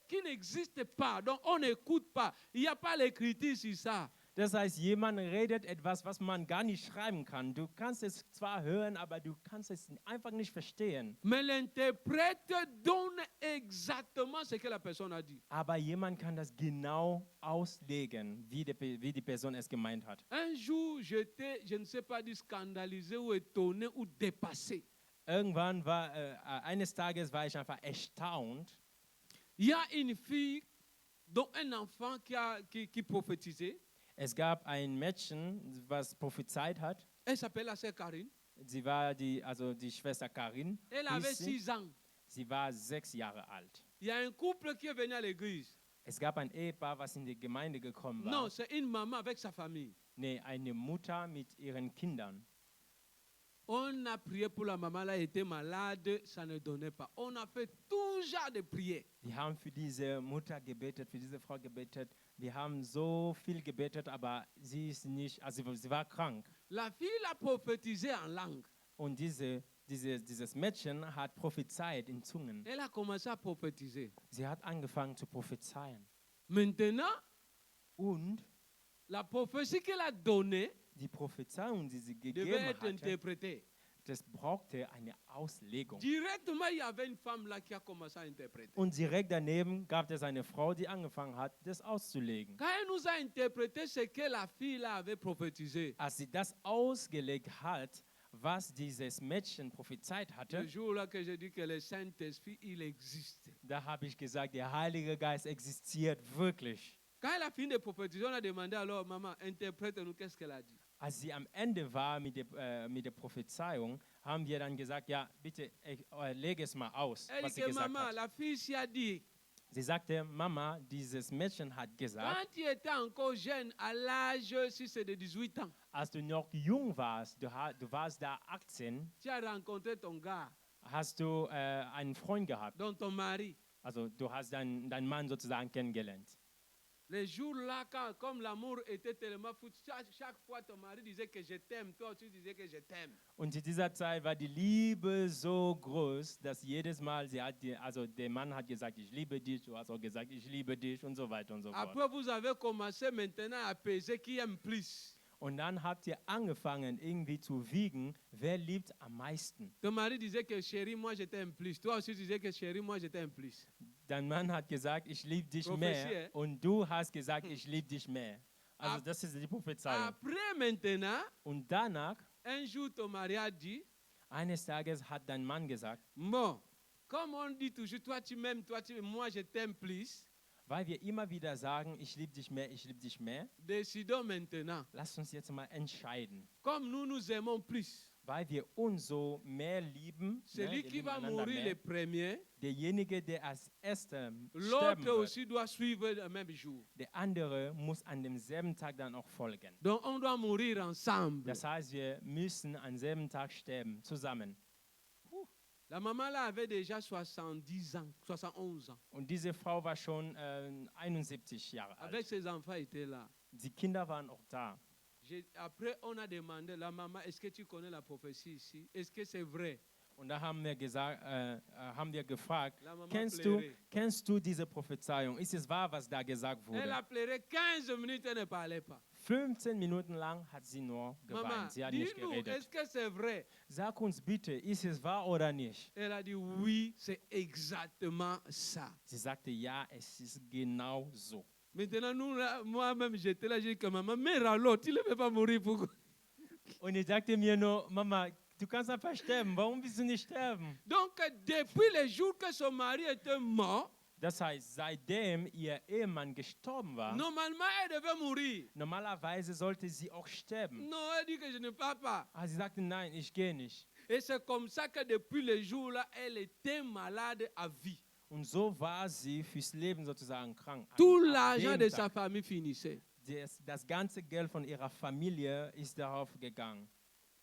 qui n'existent pas, donc on n'écoute pas. Il n'y a pas l'écriture sur ça. Das heißt, jemand redet etwas, was man gar nicht schreiben kann. Du kannst es zwar hören, aber du kannst es einfach nicht verstehen. Mais l'interprète donne exactement ce que la personne a dit. Aber jemand kann das genau auslegen, wie die Person es gemeint hat. Un jour, j'étais, je ne sais pas, dit scandalisé ou étonné ou dépassé. Irgendwann eines Tages war ich einfach erstaunt. Il y a une fille, dont un enfant qui prophétisait. Es gab ein Mädchen, was prophezeit hat. Elle s'appelle la sœur Karine. Sie war die Schwester Karin. Elle hieß avait sie. 6 ans. Sie war 6 Jahre alt. Il y a un couple qui est venu à l'église. Es gab ein Ehepaar, was in die Gemeinde gekommen war. Non, c'est une maman avec sa famille. Nee, eine Mutter mit ihren Kindern. On a prié pour la maman, elle a été malade, ça ne donnait pas. On a fait tout genre de prières. Wir haben für diese Mutter gebetet, für diese Frau gebetet. Wir haben so viel gebetet, aber sie ist nicht, also sie war krank. La fille a prophétisé en langue. Und dieses Mädchen hat prophezeit in Zungen. Elle a commencé à prophétiser. Sie hat angefangen zu prophezeien. Maintenant, Und la prophétie qu'elle a donnée die Prophezeiung, die sie devait gegeben être hatte, interprétée. das brauchte eine Auslegung. Directement, il y avait une femme là qui a commencé à interpréter. Und direkt daneben gab es eine Frau, die angefangen hat, das auszulegen. Quand elle nous a interprété ce que la fille là avait prophétisé, Als sie das ausgelegt hat, was dieses Mädchen prophezeit le hatte, jour là que j'ai dit que le Saint-Esprit, il existe. da habe ich gesagt, der Heilige Geist existiert wirklich. Quand elle a fini de prophétiser, on a demandé alors, maman, interprète-nous, qu'est-ce qu'elle a dit? Als sie am Ende war mit der Prophezeiung, haben wir dann gesagt, ja, bitte, lege es mal aus, Elle was dit sie que gesagt maman, hat. la fille s'y a dit, Sie sagte, Mama, dieses Mädchen hat gesagt, quand tu étais encore jeune, à l'âge, si c'est de 18 ans, als du noch jung warst, du warst da 18, tu as rencontré ton gars, hast du einen Freund gehabt. donc ton mari. Also du hast deinen Mann sozusagen kennengelernt. Les jours-là, comme l'amour était tellement fou, chaque fois ton mari disait que je t'aime, toi tu disais que je t'aime. Und in dieser Zeit war die Liebe so groß, dass jedes Mal der Mann hat gesagt, ich liebe dich, du hast auch gesagt, ich liebe dich und so weiter und so fort. Après, vous avez commencé maintenant à peser qui aime plus. Und dann habt ihr angefangen irgendwie zu wiegen, wer liebt am meisten. Ton mari disait que chérie, moi je t'aime plus. Toi aussi tu disais que chérie, moi je t'aime plus. Dein Mann hat gesagt, ich liebe dich Prophetie, mehr. eh? Und du hast gesagt, ich liebe dich mehr. Also Ap- das ist die Prophezeiung. Après maintenant, Und danach, un jour ton mari a dit, eines Tages hat dein Mann gesagt, bon, comme on dit toujours, toi tu m'aimes, moi je t'aime plus, weil wir immer wieder sagen, ich liebe dich mehr, ich liebe dich mehr, décidons maintenant. lasst uns jetzt mal entscheiden. Comme nous nous aimons plus, Weil wir uns so mehr lieben, ne, celui wir qui lieben va einander mourir le mehr, premier, derjenige, der als Erster sterben l'autre wird, aussi doit suivre le même jour. der andere muss an demselben Tag dann auch folgen. Donc on doit mourir ensemble. Das heißt, wir müssen am selben Tag sterben, zusammen. La maman là avait déjà 70 ans, 71 ans. Und diese Frau war schon 71 Jahre Avec alt. ses enfants étaient là. Die Kinder waren auch da. Après, on a demandé, la maman, est-ce que tu connais la prophétie ici? Est-ce que c'est vrai? Und da haben wir, haben wir gefragt, La maman pleurait. kennst du diese Prophezeiung? Ist es wahr, was da gesagt Elle wurde? a pleuré 15 minutes, elle ne parlait pas. 15 Minuten lang hat sie nur Maman, geweint. Sie hat nicht dis-nous, est-ce geredet. que c'est vrai? Sag uns bitte, ist es wahr oder nicht? Elle a dit oui, c'est exactement ça. Sie sagte, ja, es ist genau so. Maintenant, moi-même, j'étais là, j'ai dit que maman, mais alors, tu ne veux pas mourir pourquoi? Und ich sagte mir nur, Mama, du kannst einfach sterben. Warum willst du nicht sterben? Donc, depuis les jours que son mari était mort, Das heißt, seitdem ihr Ehemann gestorben war, normalement, elle devait mourir. normalerweise sollte sie auch sterben. Non, elle dit que je ne pars pas. Aber sie sagte, nein, ich gehe nicht. Et c'est comme ça que depuis les jours-là, elle était malade à vie. Und so war sie fürs Leben sozusagen krank. Tout Ab l'argent dem de Tag, sa famille finissait. das ganze Geld von ihrer Familie ist darauf gegangen.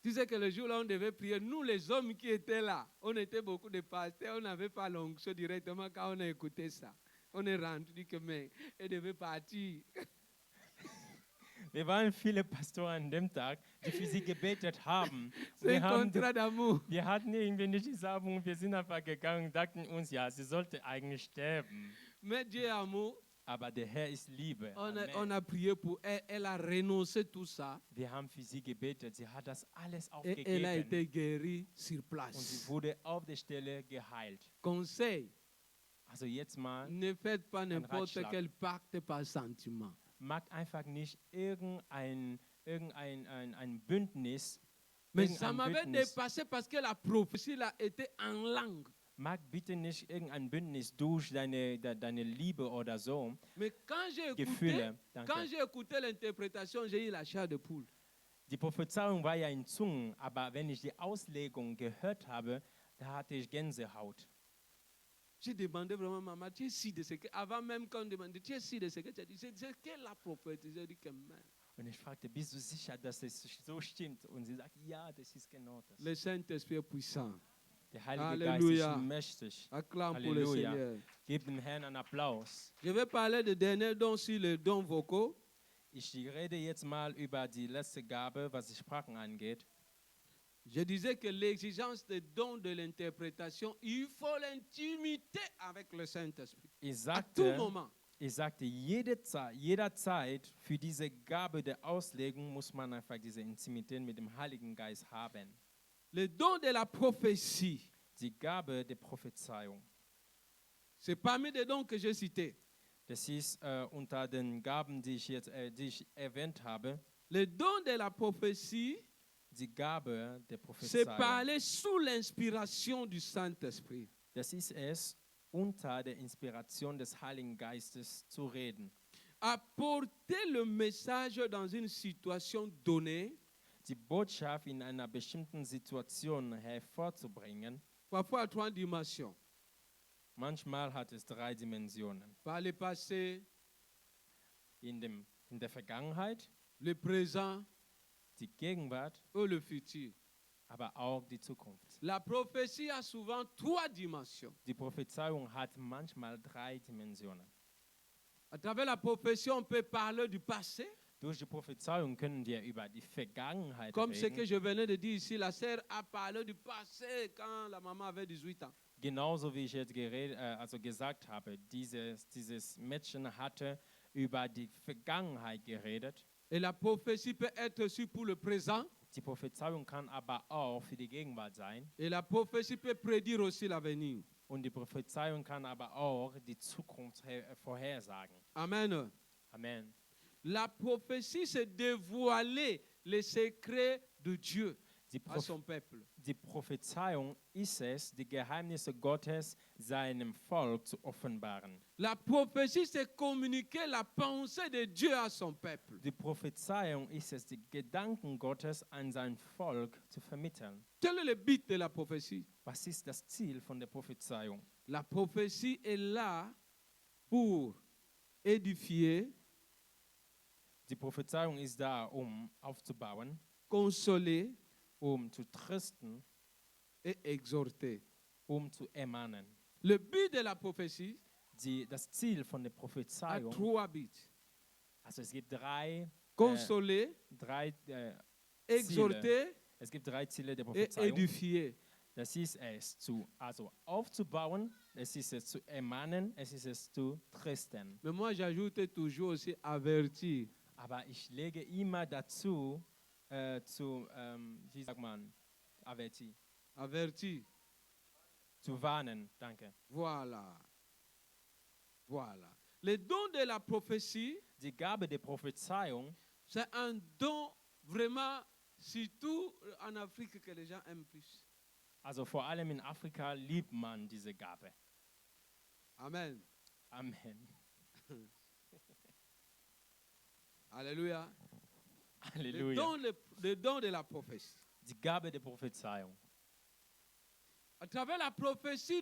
Tu sais que le jour-là, on devait prier. Nous, les hommes qui étaient là, on était beaucoup de pasteurs, on n'avait pas l'onction directement quand on a écouté ça. On est rentré, dit que mais, elle devait partir. Wir waren viele Pastoren an dem Tag, die für sie gebetet haben. C'est un contrat d'amour. Wir hatten irgendwie nicht die Salbung, wir sind einfach gegangen und dachten uns, ja, sie sollte eigentlich sterben. Mais Dieu est amour. Aber der Herr ist Liebe. Amen. On a prié pour elle. Elle a renoncé tout ça. Wir haben für sie gebetet. Sie hat das alles Et elle a aufgegeben été guérie sur und sie place. wurde auf der Stelle geheilt. Conseil, Also jetzt mal, ne faites pas n'importe Ratschlag. quel pacte par sentiment. macht einfach nicht ein Bündnis, Mais ça irgendein m'avait Bündnis, dépassé parce que la prophétie là était en langue. mag bitte nicht irgendein Bündnis durch deine Liebe oder so, Mais quand j'ai écouté, Gefühle. quand Danke. j'ai écouté l'interprétation, j'ai eu la chair de poule. Die Prophezeiung war ja in Zungen, aber wenn ich die Auslegung gehört habe, da hatte ich Gänsehaut. J'ai demandé vraiment, maman, tu es sûr de ce que, avant même qu'on demande, tu es sûr de ce que tu as dit, c'est qu'elle a prophétisé. J'ai dit que man. Und ich fragte, bist du sicher, dass es so stimmt? Und sie sagt, ja, das ist genau das. Le Saint-Esprit est puissant. Der Heilige Halleluja. Geist ist mächtig. Acclame pour le Halleluja. Seigneur. Gib dem Herrn einen Applaus. Je vais parler de dernier don sur les dons vocaux. Ich rede jetzt mal über die letzte Gabe, was die Sprachen angeht. Je disais que l'exigence des dons de l'interprétation, il faut l'intimité avec le Saint-Esprit. Ich À tout sagte, moment. jederzeit für diese Gabe der Auslegung muss man einfach diese Intimität mit dem Heiligen Geist haben. Le don de la prophétie, Die Gabe der Prophezeiung. c'est parmi les dons que j'ai cités. Das ist unter den Gaben, die ich erwähnt habe, Le don de la prophétie, die Gabe der c'est Prophezeiung. parler sous l'inspiration du Saint-Esprit. Das ist es, unter der Inspiration des Heiligen Geistes zu reden. Apporter le message dans une situation donnée, Die Botschaft in einer bestimmten Situation hervorzubringen. parfois à 3 dimensions. Manchmal hat es 3 Dimensionen. Par le passé, In der Vergangenheit, le présent die Gegenwart, ou le futur. aber auch die Zukunft. La prophétie a souvent 3 dimensions. Die Prophezeiung hat manchmal 3 Dimensionen. À travers la prophétie, on peut parler du passé, Durch die Prophezeiung können wir über die Vergangenheit comme ce que reden, je venais de dire ici. La sœur a parlé du passé quand la maman avait 18 ans. genauso wie ich jetzt gesagt habe. Dieses Mädchen hatte über die Vergangenheit geredet. Et la prophétie peut être aussi pour le présent. Die Prophezeiung kann aber auch für die Gegenwart sein. Et la prophétie peut prédire aussi l'avenir. Und die Prophezeiung kann aber auch die Zukunft vorhersagen. Amen. Amen. La prophétie, c'est dévoiler les secrets de Dieu Die, à son peuple. die Prophezeiung ist es, die Geheimnisse Gottes seinem Volk zu offenbaren. La prophétie, c'est communiquer la pensée de Dieu à son peuple. Die Prophezeiung ist es, die Gedanken Gottes an sein Volk zu vermitteln. Quel est le but de la prophétie? Was ist das Ziel von der Prophezeiung? La prophétie est là pour édifier, Die Prophezeiung ist da, um aufzubauen, consoler um zu trösten, et exhorter. um zu ermahnen. Le but de la prophétie Das Ziel von der a Prophezeiung, 3 buts. also es gibt 3 consoler, exhorter Es gibt 3 Ziele der et Prophezeiung. édifier. Das ist es aufzubauen, es ist es zu ermahnen, es ist es zu trösten. Mais moi, j'ajoute toujours aussi avertir. Aber ich lege immer dazu, wie sagt man, averti, Avertir. zu warnen, danke. Voilà. Voilà. Le don de la prophétie, Die Gabe der Prophezeiung, c'est un don vraiment, surtout en Afrique, que les gens aiment plus. also vor allem in Afrika liebt man diese Gabe. Amen. Amen. Alléluia. Halleluja. Le don de la prophétie. Die Gabe der Prophezeiung. À travers la prophétie,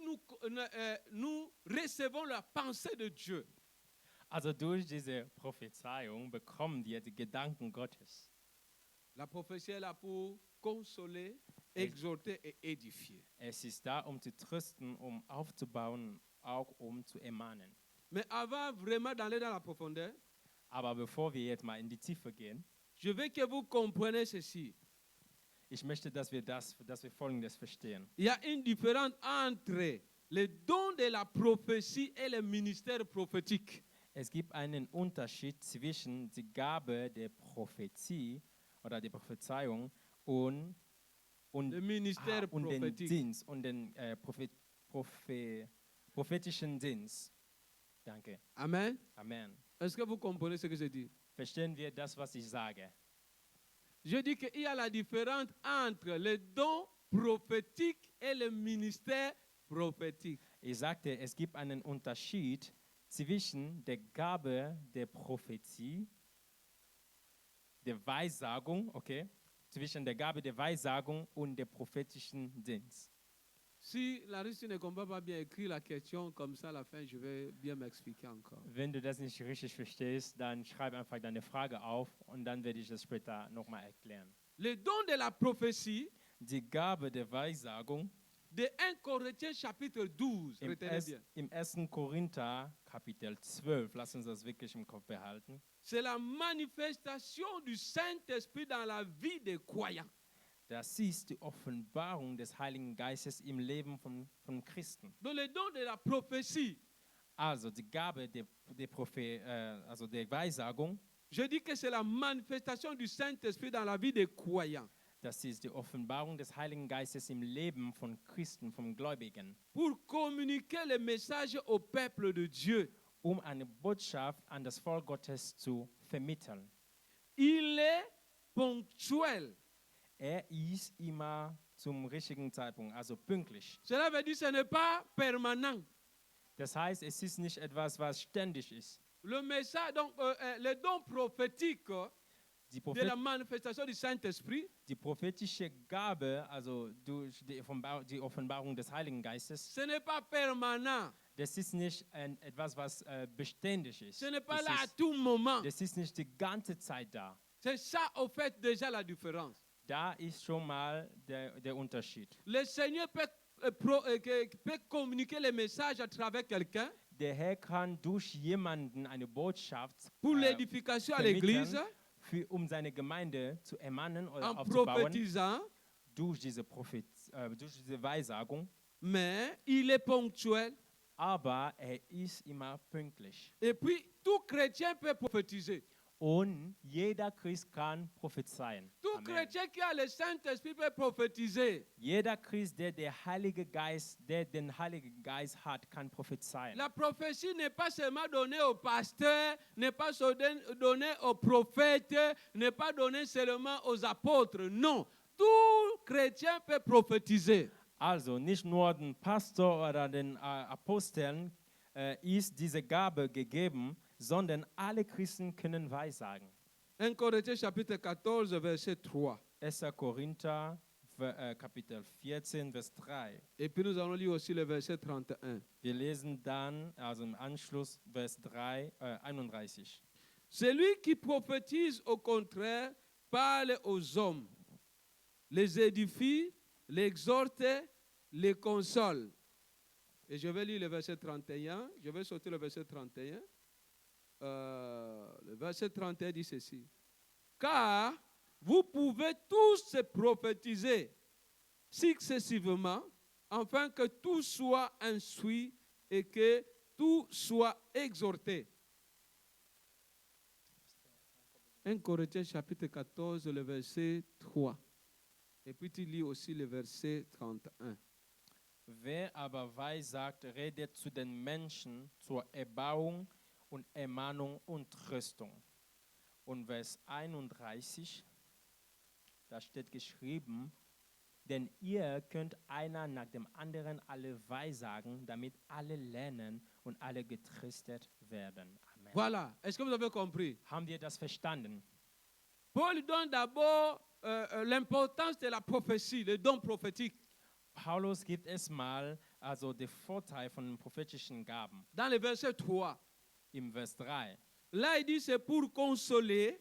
nous recevons la pensée de Dieu. Also durch diese Prophezeiung bekommen wir die Gedanken Gottes. La prophétie est là pour consoler, exhorter et édifier. Es ist da, um zu trösten, um aufzubauen, auch um zu ermahnen. Mais avant vraiment d'aller dans la profondeur, Aber bevor wir jetzt mal in die Tiefe gehen, je veux que vous compreniez ceci. ich möchte, dass wir Folgendes verstehen. Il y a une différence entre le don de la prophétie et le ministère prophétique. Es gibt einen Unterschied zwischen der Gabe der Prophetie oder der Prophezeiung und Le ministère und den prophétique. Dienst und den prophetischen Dienst. Danke. Amen. Amen. Est-ce que vous comprenez ce que je dis? Verstehen wir das, was ich sage? Je dis qu'il y a la différence entre le don prophétique et le ministère prophétique. Ich sagte, es gibt einen Unterschied zwischen der Gabe der Prophetie, der Weissagung, okay, zwischen der Gabe der Weissagung und der prophetischen Dienst. Si la Russie ne comprend pas bien écrire la question, comme ça à la fin, je vais bien m'expliquer encore. Wenn du das nicht richtig verstehst, dann schreib einfach deine Frage auf und dann werde ich das später nochmal erklären. Le don de la prophétie Die Gabe der Weissagung de 1 Corinthiens chapitre 12, retenez bien. im 1. Korinther Kapitel 12, lass uns das wirklich im Kopf behalten. C'est la manifestation du Saint-Esprit dans la vie des croyants. Das ist die Offenbarung des Heiligen Geistes im Leben von Christen. Dans le don de la prophétie, Also die Gabe der Weissagung, je dis que c'est la manifestation du Saint-Esprit dans la vie des croyants. das ist die Offenbarung des Heiligen Geistes im Leben von Christen, von Gläubigen, Pour communiquer le message au peuple de Dieu. um eine Botschaft an das Volk Gottes zu vermitteln. Il est ponctuel. Ist immer zum richtigen Zeitpunkt, also pünktlich. Cela veut dire que ce n'est pas permanent. Das heißt, es ist nicht etwas, was ständig ist. Le message, donc, le don prophétique Die, de la manifestation du Saint-Esprit, die prophetische Gabe, also durch die Offenbarung des Heiligen Geistes, ce n'est pas permanent. das ist nicht etwas, was beständig ist. Ce n'est pas là à tout moment. Das ist nicht die ganze Zeit da. C'est ça, au fait, déjà la différence. Da ist schon mal der Unterschied. Le Seigneur peut communiquer le message à travers quelqu'un Der Herr kann durch jemanden eine Botschaft pour l'édification à l'église, um seine Gemeinde zu ermahnen oder en aufzubauen, prophétisant, durch diese Weissagung. mais il est ponctuel. Aber ist immer pünktlich. Et puis, tout chrétien peut prophétiser. Und jeder Christ kann prophezeien. Tout Amen. chrétien qui a le Saint-Esprit peut prophétiser. Jeder Christ, der den Heiligen Geist hat, kann prophezeien. La prophétie n'est pas seulement donnée aux pasteurs, n'est pas donnée aux prophètes, n'est pas donnée seulement aux apôtres. Non, tout chrétien peut prophétiser. Also nicht nur den Pastor oder den Aposteln ist diese Gabe gegeben, sondern alle Christen können Weissagen. 1 Corinthiens chapitre 14, verset 3. 1. Korinther Kapitel 14, Vers 3. Et puis nous allons lire aussi le verset 31. Wir lesen dann, also im Anschluss, Vers 3, 31. Celui qui prophétise, au contraire, parle aux hommes, les édifie, les exhorte, les console. Et je vais lire le verset 31. Je vais sauter le verset 31. Le verset 31 dit ceci. Car vous pouvez tous prophétiser successivement, afin que tout soit instruit et que tout soit exhorté. 1 Corinthiens chapitre 14, le verset 3. Et puis tu lis aussi le verset 31. Wer aber weissagt, redet zu den Menschen zur Erbauung und Ermahnung und Tröstung. Und Vers 31, da steht geschrieben, denn ihr könnt einer nach dem anderen alle weissagen, damit alle lernen und alle getröstet werden. Amen. Voilà. Est-ce que vous avez compris? Haben wir das verstanden? Paul donne d'abord l'importance de la prophétie, le don prophétique. Paulus gibt es mal also den Vorteil von den prophetischen Gaben. Dans le verset 3. Im Vers 3. Là, il dit c'est pour consoler,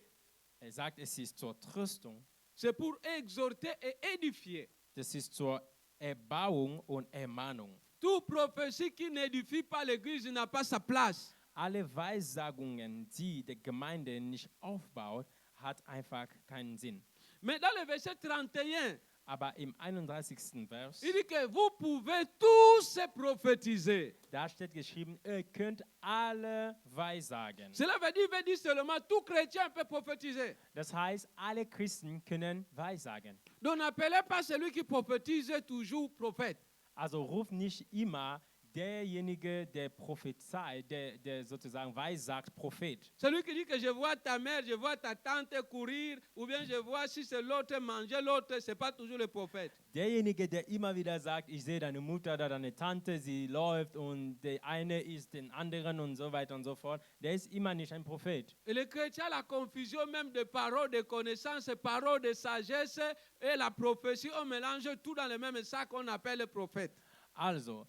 Sagt, es ist zur Tröstung, c'est pour exhorter et édifier. das ist zur Erbauung und Ermahnung. Toute prophétie qui n'édifie pas l'Église n'a pas sa place. Alle Weissagungen, die die Gemeinde nicht aufbaut, hat einfach keinen Sinn. Mais dans le verset 31, Aber im 31. Vers, il dit que vous pouvez tous prophétiser. da steht geschrieben, ihr könnt alle Weissagen. Cela veut dire seulement tout chrétien peut prophétiser. Das heißt, alle Christen können Weissagen. Donc n'appelez pas celui qui prophétise toujours prophète. Also ruft nicht immer derjenige, der prophezeit, der sozusagen weissagt, Prophet. Celui qui dit que je vois ta mère, je vois ta tante courir, ou bien je vois si c'est l'autre manger l'autre, ce n'est pas toujours le prophète. Derjenige, der immer wieder sagt, ich sehe deine Mutter oder deine Tante, sie läuft und der eine isst den anderen und so weiter und so fort, der ist immer nicht ein Prophet. Et le chrétien a la confusion même de paroles de connaissance, paroles de sagesse et la prophétie, on mélange tout dans le même sac qu'on appelle le prophète. Also,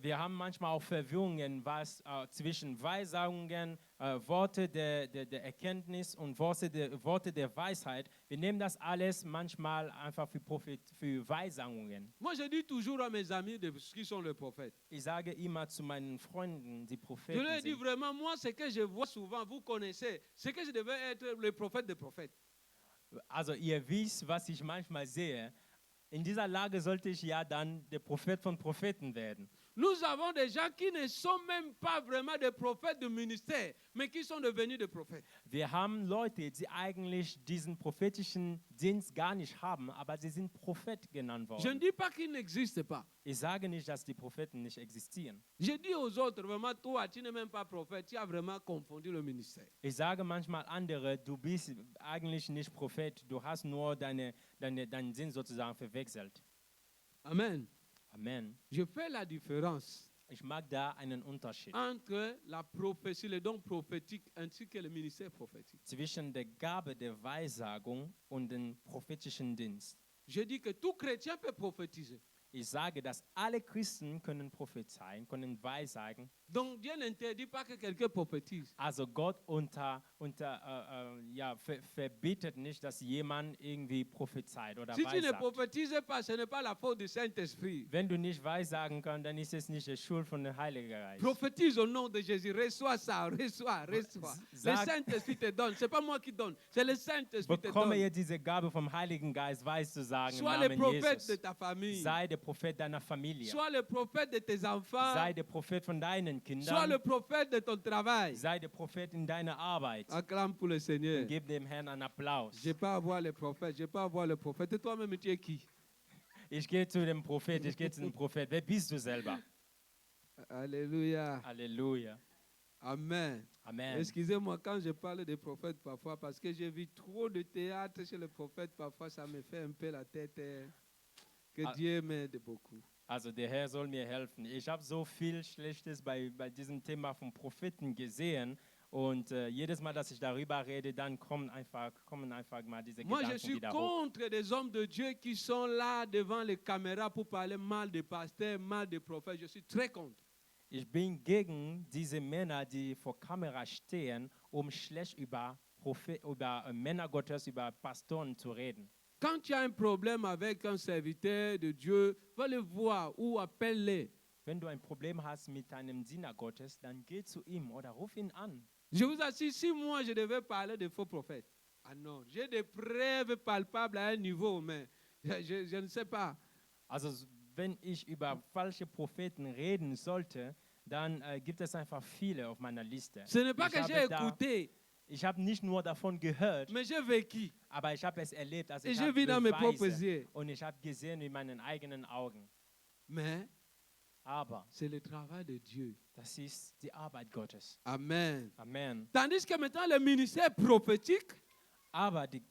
wir haben manchmal auch Verwirrungen zwischen Weissagungen, Worte der Erkenntnis und Worte der Weisheit. Wir nehmen das alles manchmal einfach für Weissagungen. Moi, je dis toujours à mes amis qui sont les prophètes. Ich sage immer zu meinen Freunden, die Je Propheten leur dis sind. vraiment, moi, ce que je vois souvent, vous connaissez, c'est que je devais être le prophète des prophètes. Also ihr wisst, was ich manchmal sehe. In dieser Lage sollte ich ja dann der Prophet von Propheten werden. Nous avons des gens qui ne sont même pas vraiment des prophètes de ministère, mais qui sont devenus des prophètes. Wir haben Leute, die eigentlich diesen prophetischen Dienst gar nicht haben, aber sie sind Prophet genannt Je ne worden. dis pas qu'ils n'existent pas. Ich sage nicht, dass die Propheten nicht existieren. Je dis aux autres, vraiment, toi, tu n'es même pas prophète, tu as vraiment confondu le ministère. Ich sage manchmal andere, du bist eigentlich nicht Prophet, du hast nur deinen Sinn sozusagen verwechselt. Amen. Amen. Je fais la différence Ich mag da einen Unterschied entre la prophétie, le don prophétique, ainsi que le ministère prophétique. zwischen der Gabe der Weissagung und dem prophetischen Dienst. Je dis que tout chrétien peut prophétiser. Ich sage, dass alle Christen können prophezeien, können weissagen. Donc Dieu n'interdit pas que quelqu'un prophétise. Also Gott verbietet nicht, dass jemand irgendwie prophezeit oder Si tu ne weissagt. prophétises pas, ce n'est pas la faute du Saint-Esprit. Wenn du nicht weissagen kannst, dann ist es nicht die Schuld von der Heiligen Geist. Prophétise au nom de Jésus. Reçois ça, reçois. Le Sag- Saint-Esprit te donne. Ce n'est pas moi qui donne, c'est le Saint-Esprit qui te Bekomme donne. jetzt diese Gabe vom Heiligen Geist, weiß zu sagen im Sois le Namen prophète de Jesus. ta famille. Sei der Prophet deiner Familie. Sois le prophète de tes enfants. Sei der Prophet von deinen Sois le Kindern. prophète de ton travail. Sei der Prophet in deiner Arbeit. Acclame pour le Seigneur. Und gib dem Herrn einen Applaus. Je n'ai pas à voir les prophètes, je n'ai pas à voir le prophète. Et toi-même, tu es qui? Ich gehe zu dem Prophet, ich gehe zu dem Prophet. Wer bist du selber? Alléluia. Halleluja. Amen. Amen. Excusez-moi quand je parle des prophètes parfois, parce que j'ai vu trop de théâtre chez les prophètes, parfois ça me fait un peu la tête. Que Ah. Dieu m'aide beaucoup. Also der Herr soll mir helfen. Ich habe so viel Schlechtes bei diesem Thema vom Propheten gesehen und jedes Mal, dass ich darüber rede, dann kommen einfach mal diese Moi, je Gedanken suis wieder hoch. contre des hommes de Dieu qui sont là devant les caméras pour parler mal des pasteurs, mal des prophètes. Je suis très contre. Ich bin gegen diese Männer, die vor Kamera stehen, um schlecht über Männer Gottes, über Pastoren zu reden. Quand tu as un problème avec un serviteur de Dieu, va le voir ou appelle-le. Wenn du ein Problem hast mit einem Diener Gottes, dann geh zu ihm oder ruf ihn an. Je vous assure, si moi je devais parler de faux prophètes, Ah non, j'ai des preuves palpables à un niveau, mais je ne sais pas. Also wenn ich über falsche Propheten reden sollte, dann gibt es einfach viele auf meiner Liste. Ce n'est pas que j'ai écouté, Ich habe nicht nur davon gehört, mais j'ai vécu. aber ich habe es erlebt, also Et ich j'ai habe vu dans mes propres Beweise yeux. und ich habe gesehen mit meinen eigenen Augen. Mais Aber c'est le travail de Dieu. das ist die Arbeit Gottes. Amen. Amen. Tandis que maintenant le ministère prophétique Aber der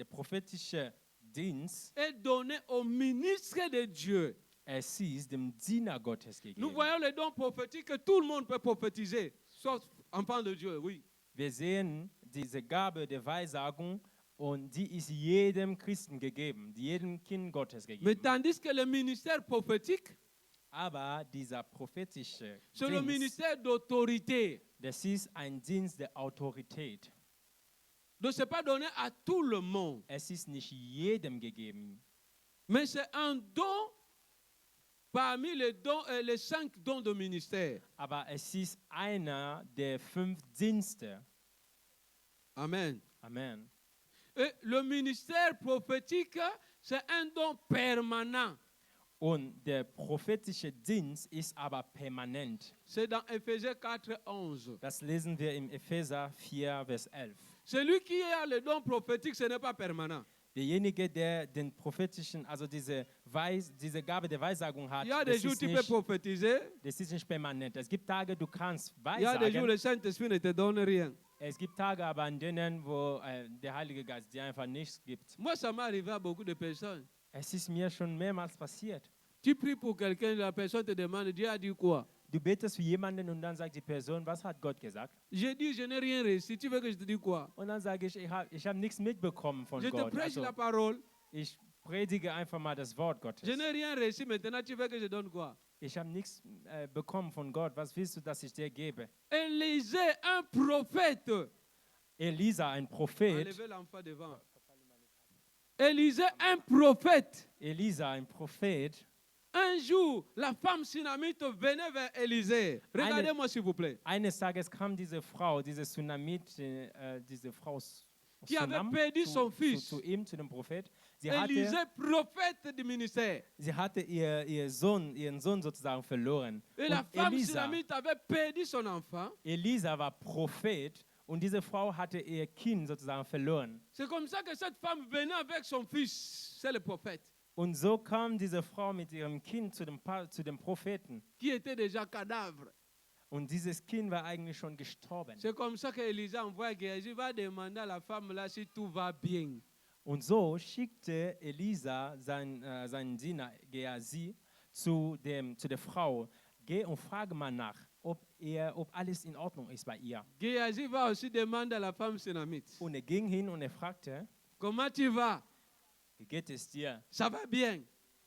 prophetische Dienst, est donné au ministre de Dieu. es ist dem Diener Gottes Nous gegeben. voyons les dons prophétiques que tout le monde peut prophétiser, sauf enfant de Dieu, oui. Wir sehen diese Gabe der Weissagung und die ist jedem Christen gegeben, jedem Kind Gottes Mais gegeben. tandis que le ministère prophétique, Aber dieser prophetische c'est le Dienst, ministère d'autorité. das ist ein Dienst der Autorität. Donc, ce n'est pas donné à tout le monde. Es ist nicht jedem gegeben, Mais c'est un don parmi les, dons, les 5 dons de ministère. aber es ist einer der 5 Dienste. Amen. Amen. Et le ministère prophétique, c'est un don permanent. Und der prophetische Dienst ist aber permanent. C'est dans Éphésiens 4, 11. Das lesen wir im Epheser 4, Vers 11. Celui qui a le don prophétique, ce n'est pas permanent. Derjenige, der den prophetischen, also diese Gabe der Weissagung hat, Il y a des jours où tu peux prophétiser. das ist nicht permanent. Es gibt Tage, du kannst Il y a des jours où weissagen. le Saint-Esprit ne te donne rien. Es gibt Tage aber an denen, wo der Heilige Geist dir einfach nichts gibt. Moi, ça m'est arrivé à beaucoup de personnes. Es ist mir schon mehrmals passiert. Tu pries pour quelqu'un, la personne te demande, Dieu a dit quoi? Du betest für jemanden und dann sagt die Person, was hat Gott gesagt? J'ai dit, je n'ai rien reçu. Tu veux que je te dise quoi? Und dann sage ich hab nichts mitbekommen von Je te Gott. prêche Also, la parole. ich predige einfach mal das Wort Gottes. Je n'ai rien reçu. Maintenant, tu veux que je donne quoi? Ich habe nichts bekommen von Gott. Was willst du, dass ich dir gebe? Élisée, un prophète. Elisa, ein Prophet. Enlevez l'enfant devant. Élisée, un prophète. Elisa, ein Prophet. Un jour, la femme sunamite venait vers Élisée. Regardez-moi, s'il vous plaît. Eines Tages kam diese Frau, diese Tsunamit, diese Frau Qui avait Sunam perdu son fils. zu ihm, zu dem Prophet. Élisée, prophète du ministère. Sie hatte ihren Sohn sozusagen verloren. Et la Und femme sunamite avait perdu son enfant. Elisa war Prophet und diese Frau hatte ihr Kind sozusagen verloren. C'est comme ça que cette femme venait avec son fils. C'est le prophète. Und so kam diese Frau mit ihrem Kind zu dem Propheten. Qui était déjà cadavre. Und dieses Kind war eigentlich schon gestorben. C'est comme ça que Élisée envoie Géasi, va demander à la femme là si tout va bien. Und so schickte Elisa seinen Diener Gehazi zu der Frau. Geh und frage mal nach, ob alles in Ordnung ist bei ihr. Géasi va aussi demander à la femme sunamite. Und er ging hin und er fragte, Comment tu vas? wie geht es dir? Ça va bien.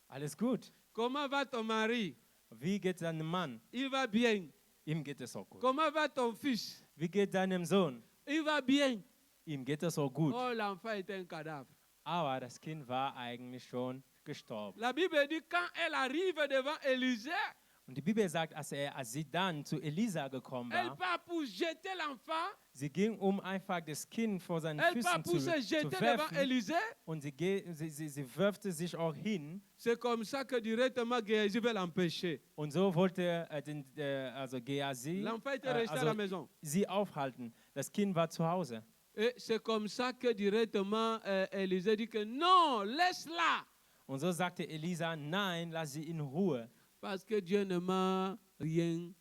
Alles gut. Comment va ton mari? Wie geht deinem Mann? Il va bien. Ihm geht es auch gut. Comment va ton fils? Wie geht deinem Sohn? Il va bien. Ihm geht es auch gut. Oh, l'enfant était un cadavre. Aber das Kind war eigentlich schon gestorben. La Bible dit quand elle arrive devant Élisée, Und die Bibel sagt, als sie dann zu Elisa gekommen elle war, part pour jeter l'enfant. sie ging, um einfach das Kind vor seinen Elle part Füßen pour se zu jeter devant werfen. Élisée. Und sie wirfte sich auch hin. C'est comme ça que directement Géasi veut l'empêcher. Und so wollte also Gehazi L'enfant était resté à la maison. sie aufhalten. Das Kind war zu Hause. Et c'est comme ça que directement Élisée dit que non, laisse-la. Und so sagte Elisa, nein, lass sie in Ruhe, Parce que Dieu ne m'a rien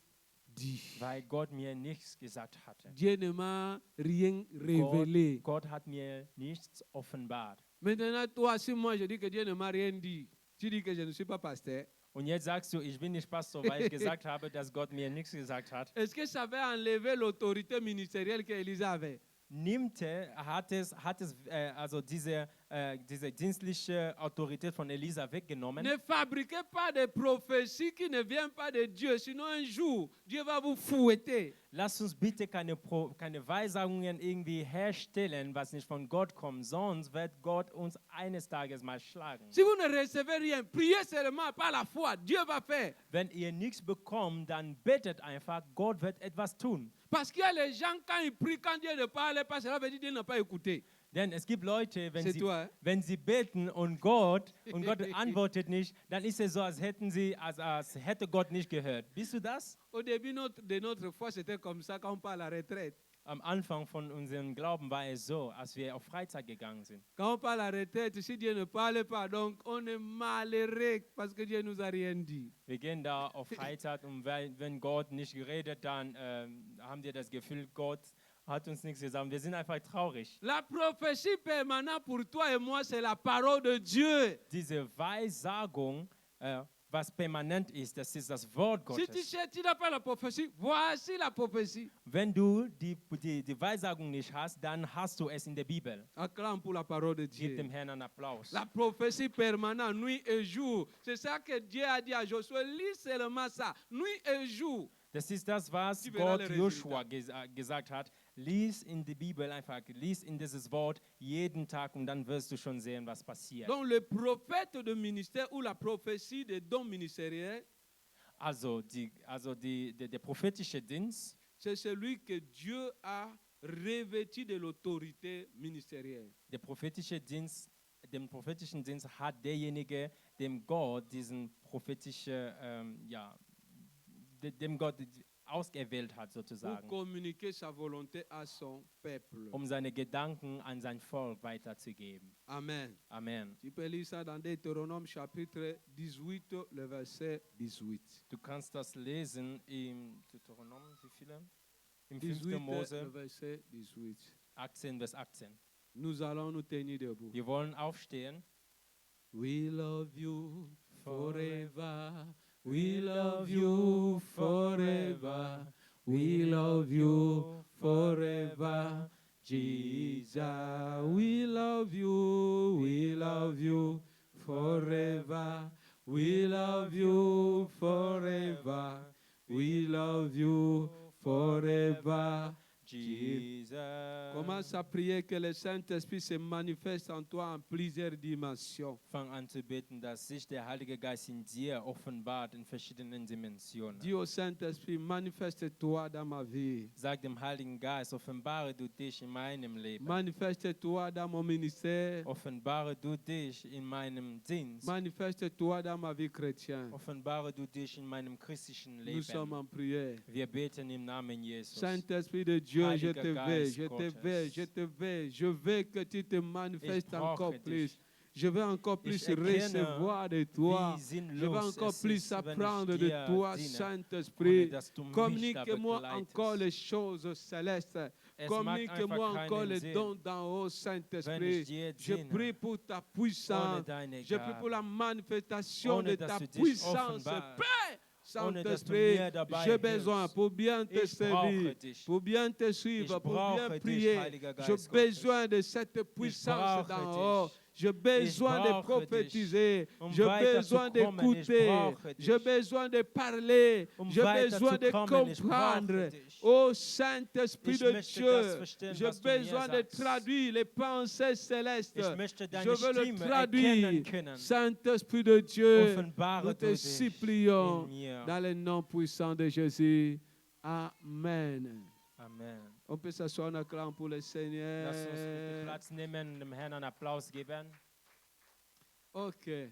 dit. weil Gott mir nichts gesagt hatte. Dieu ne m'a rien révélé. Gott hat mir nichts offenbart. Maintenant, toi, si moi je dis que Dieu ne m'a rien dit, tu dis que je ne suis pas pasteur. Und jetzt sagst du, ich bin nicht Pastor, weil ich gesagt habe, dass Gott mir nichts gesagt hat. Est-ce que ça va enlever l'autorité ministérielle que Élisée avait? Hat es also diese diese dienstliche Autorität von Elisa weggenommen. Ne fabriquez pas des prophéties qui ne viennent pas de Dieu, sinon un jour, Dieu va vous fouetter. Lasst uns bitte keine Weissagungen irgendwie herstellen, was nicht von Gott kommt, sonst wird Gott uns eines Tages mal schlagen. Si vous ne recevez rien, priez seulement par la foi, Dieu va faire. Wenn ihr nichts bekommt, dann betet einfach, Gott wird etwas tun. Parce qu'il y a les gens, quand ils prient, quand Dieu ne parle pas, cela veut dire que Dieu n'a pas écouté. Denn es gibt Leute, C'est toi, hein? wenn sie beten und Gott antwortet nicht, dann ist es so, als hätte Gott nicht gehört. Bist du das? Au début de notre foi, c'était comme ça quand on part à la retraite. Am Anfang von unserem Glauben war es so, als wir auf Freizeit gegangen sind. Quand on part à la retraite, si Dieu ne parle pas, donc on est malheureux parce que Dieu nous a rien dit. Wir gehen da auf Freizeit und wenn Gott nicht geredet, dann haben wir das Gefühl, Gott hat uns nichts gesagt. Wir sind einfach traurig. La prophétie permanente pour toi et moi, c'est la parole de Dieu. Diese Weissagung, was permanent ist, das ist das Wort Si Gottes. tu n'as pas la prophétie, voici la prophétie. Wenn du die Weissagung nicht hast, dann hast du es in der Bibel. Acclame pour la parole de Gib Dieu. dem Herrn einen Applaus. La prophétie permanente, nuit et jour. C'est ça que Dieu a dit à Josué. Lis seulement ça, nuit et jour. Das ist das, was Tu verras Gott le Joshua gesagt hat. Lies in die Bibel einfach, lies in dieses Wort jeden Tag und dann wirst du schon sehen, was passiert. Donc le prophète de ministère ou la prophétie des dons ministériels, Also, der prophetische Dienst, c'est celui que Dieu a revêtu de l'autorité ministérielle. den prophetischen Dienst hat derjenige, dem Gott diesen dem Gott ausgewählt hat Pour sozusagen, communiquer sa volonté à son peuple. seine Gedanken an sein Volk weiterzugeben. Amen. Amen. Tu peux lire ça dans Deutéronome chapitre 18, le verset 18. Du kannst das lesen im Deuteronom, wie viele? Im 5. 18, le Mose verset 18. 18, Vers 18. Nous allons nous tenir debout. Wir wollen aufstehen. We love you forever. We love you forever. We love you forever. Jesus, we love you. We love you forever. We love you forever. We love you forever. Jesus. Commence à prier que le Saint-Esprit se manifeste en toi en plusieurs dimensions. Fang an zu beten, dass sich der Heilige Geist in dir offenbart in verschiedenen Dimensionen. Dis au Saint-Esprit, manifeste-toi dans ma vie. Sag dem Heiligen Geist, offenbare du dich in meinem Leben. Manifeste-toi dans mon ministère. Offenbare du dich in meinem Dienst. Manifeste-toi dans ma vie chrétienne. Offenbare du dich in meinem christlichen Nous sommes Leben. en prière. Wir beten im Namen Jesus. Saint-Esprit de Dieu, je Heiliger te veux, Geist je te Gottes. veux, je te veux. Je veux que tu te manifestes Ich brauche encore dich. plus. Je veux encore plus Ich erkenne, recevoir de toi. wie Je veux sinnlos encore es plus ist, wenn ich apprendre de dir toi, diene, Saint-Esprit. ohne dass du mich da Communique-moi begleitest. encore les choses célestes. Es mag Communique-moi einfach encore keinen les Sinn, dons d'en haut, wenn Saint-Esprit. ich dir Je diene, prie pour ta ohne puissance. deine Je prie pour la Gaben, manifestation ohne de dass ta du dich puissance. offenbarst, Père, ohne dass du Saint-Esprit, mir dabei j'ai besoin hilfst. pour bien te Ich servir, brauche dich. pour bien te suivre, Ich pour bien brauche dich, prier. Heiliger Geist J'ai Gottes. besoin de cette puissance brauche d'en haut. dich. J'ai besoin de brauche prophétiser. dich, J'ai weiter besoin zu kommen. Ich d'écouter. brauche J'ai dich. besoin de parler. J'ai weiter besoin zu de kommen. Ich comprendre. brauche dich. Oh Saint-Esprit Ich de möchte Dieu, das verstehen, j'ai was du mir besoin de sagst. traduire les pensées célestes. Ich möchte Je deine veux le Stimme traduire. erkennen können. Saint-Esprit de Dieu, Offenbare nous du te dich supplions in mir. dans le nom puissant de Jésus. Amen. Amen. On peut s'asseoir en acclamant pour le Seigneur. Lass uns bitte Platz nehmen und dem Herrn einen Applaus geben. Ok.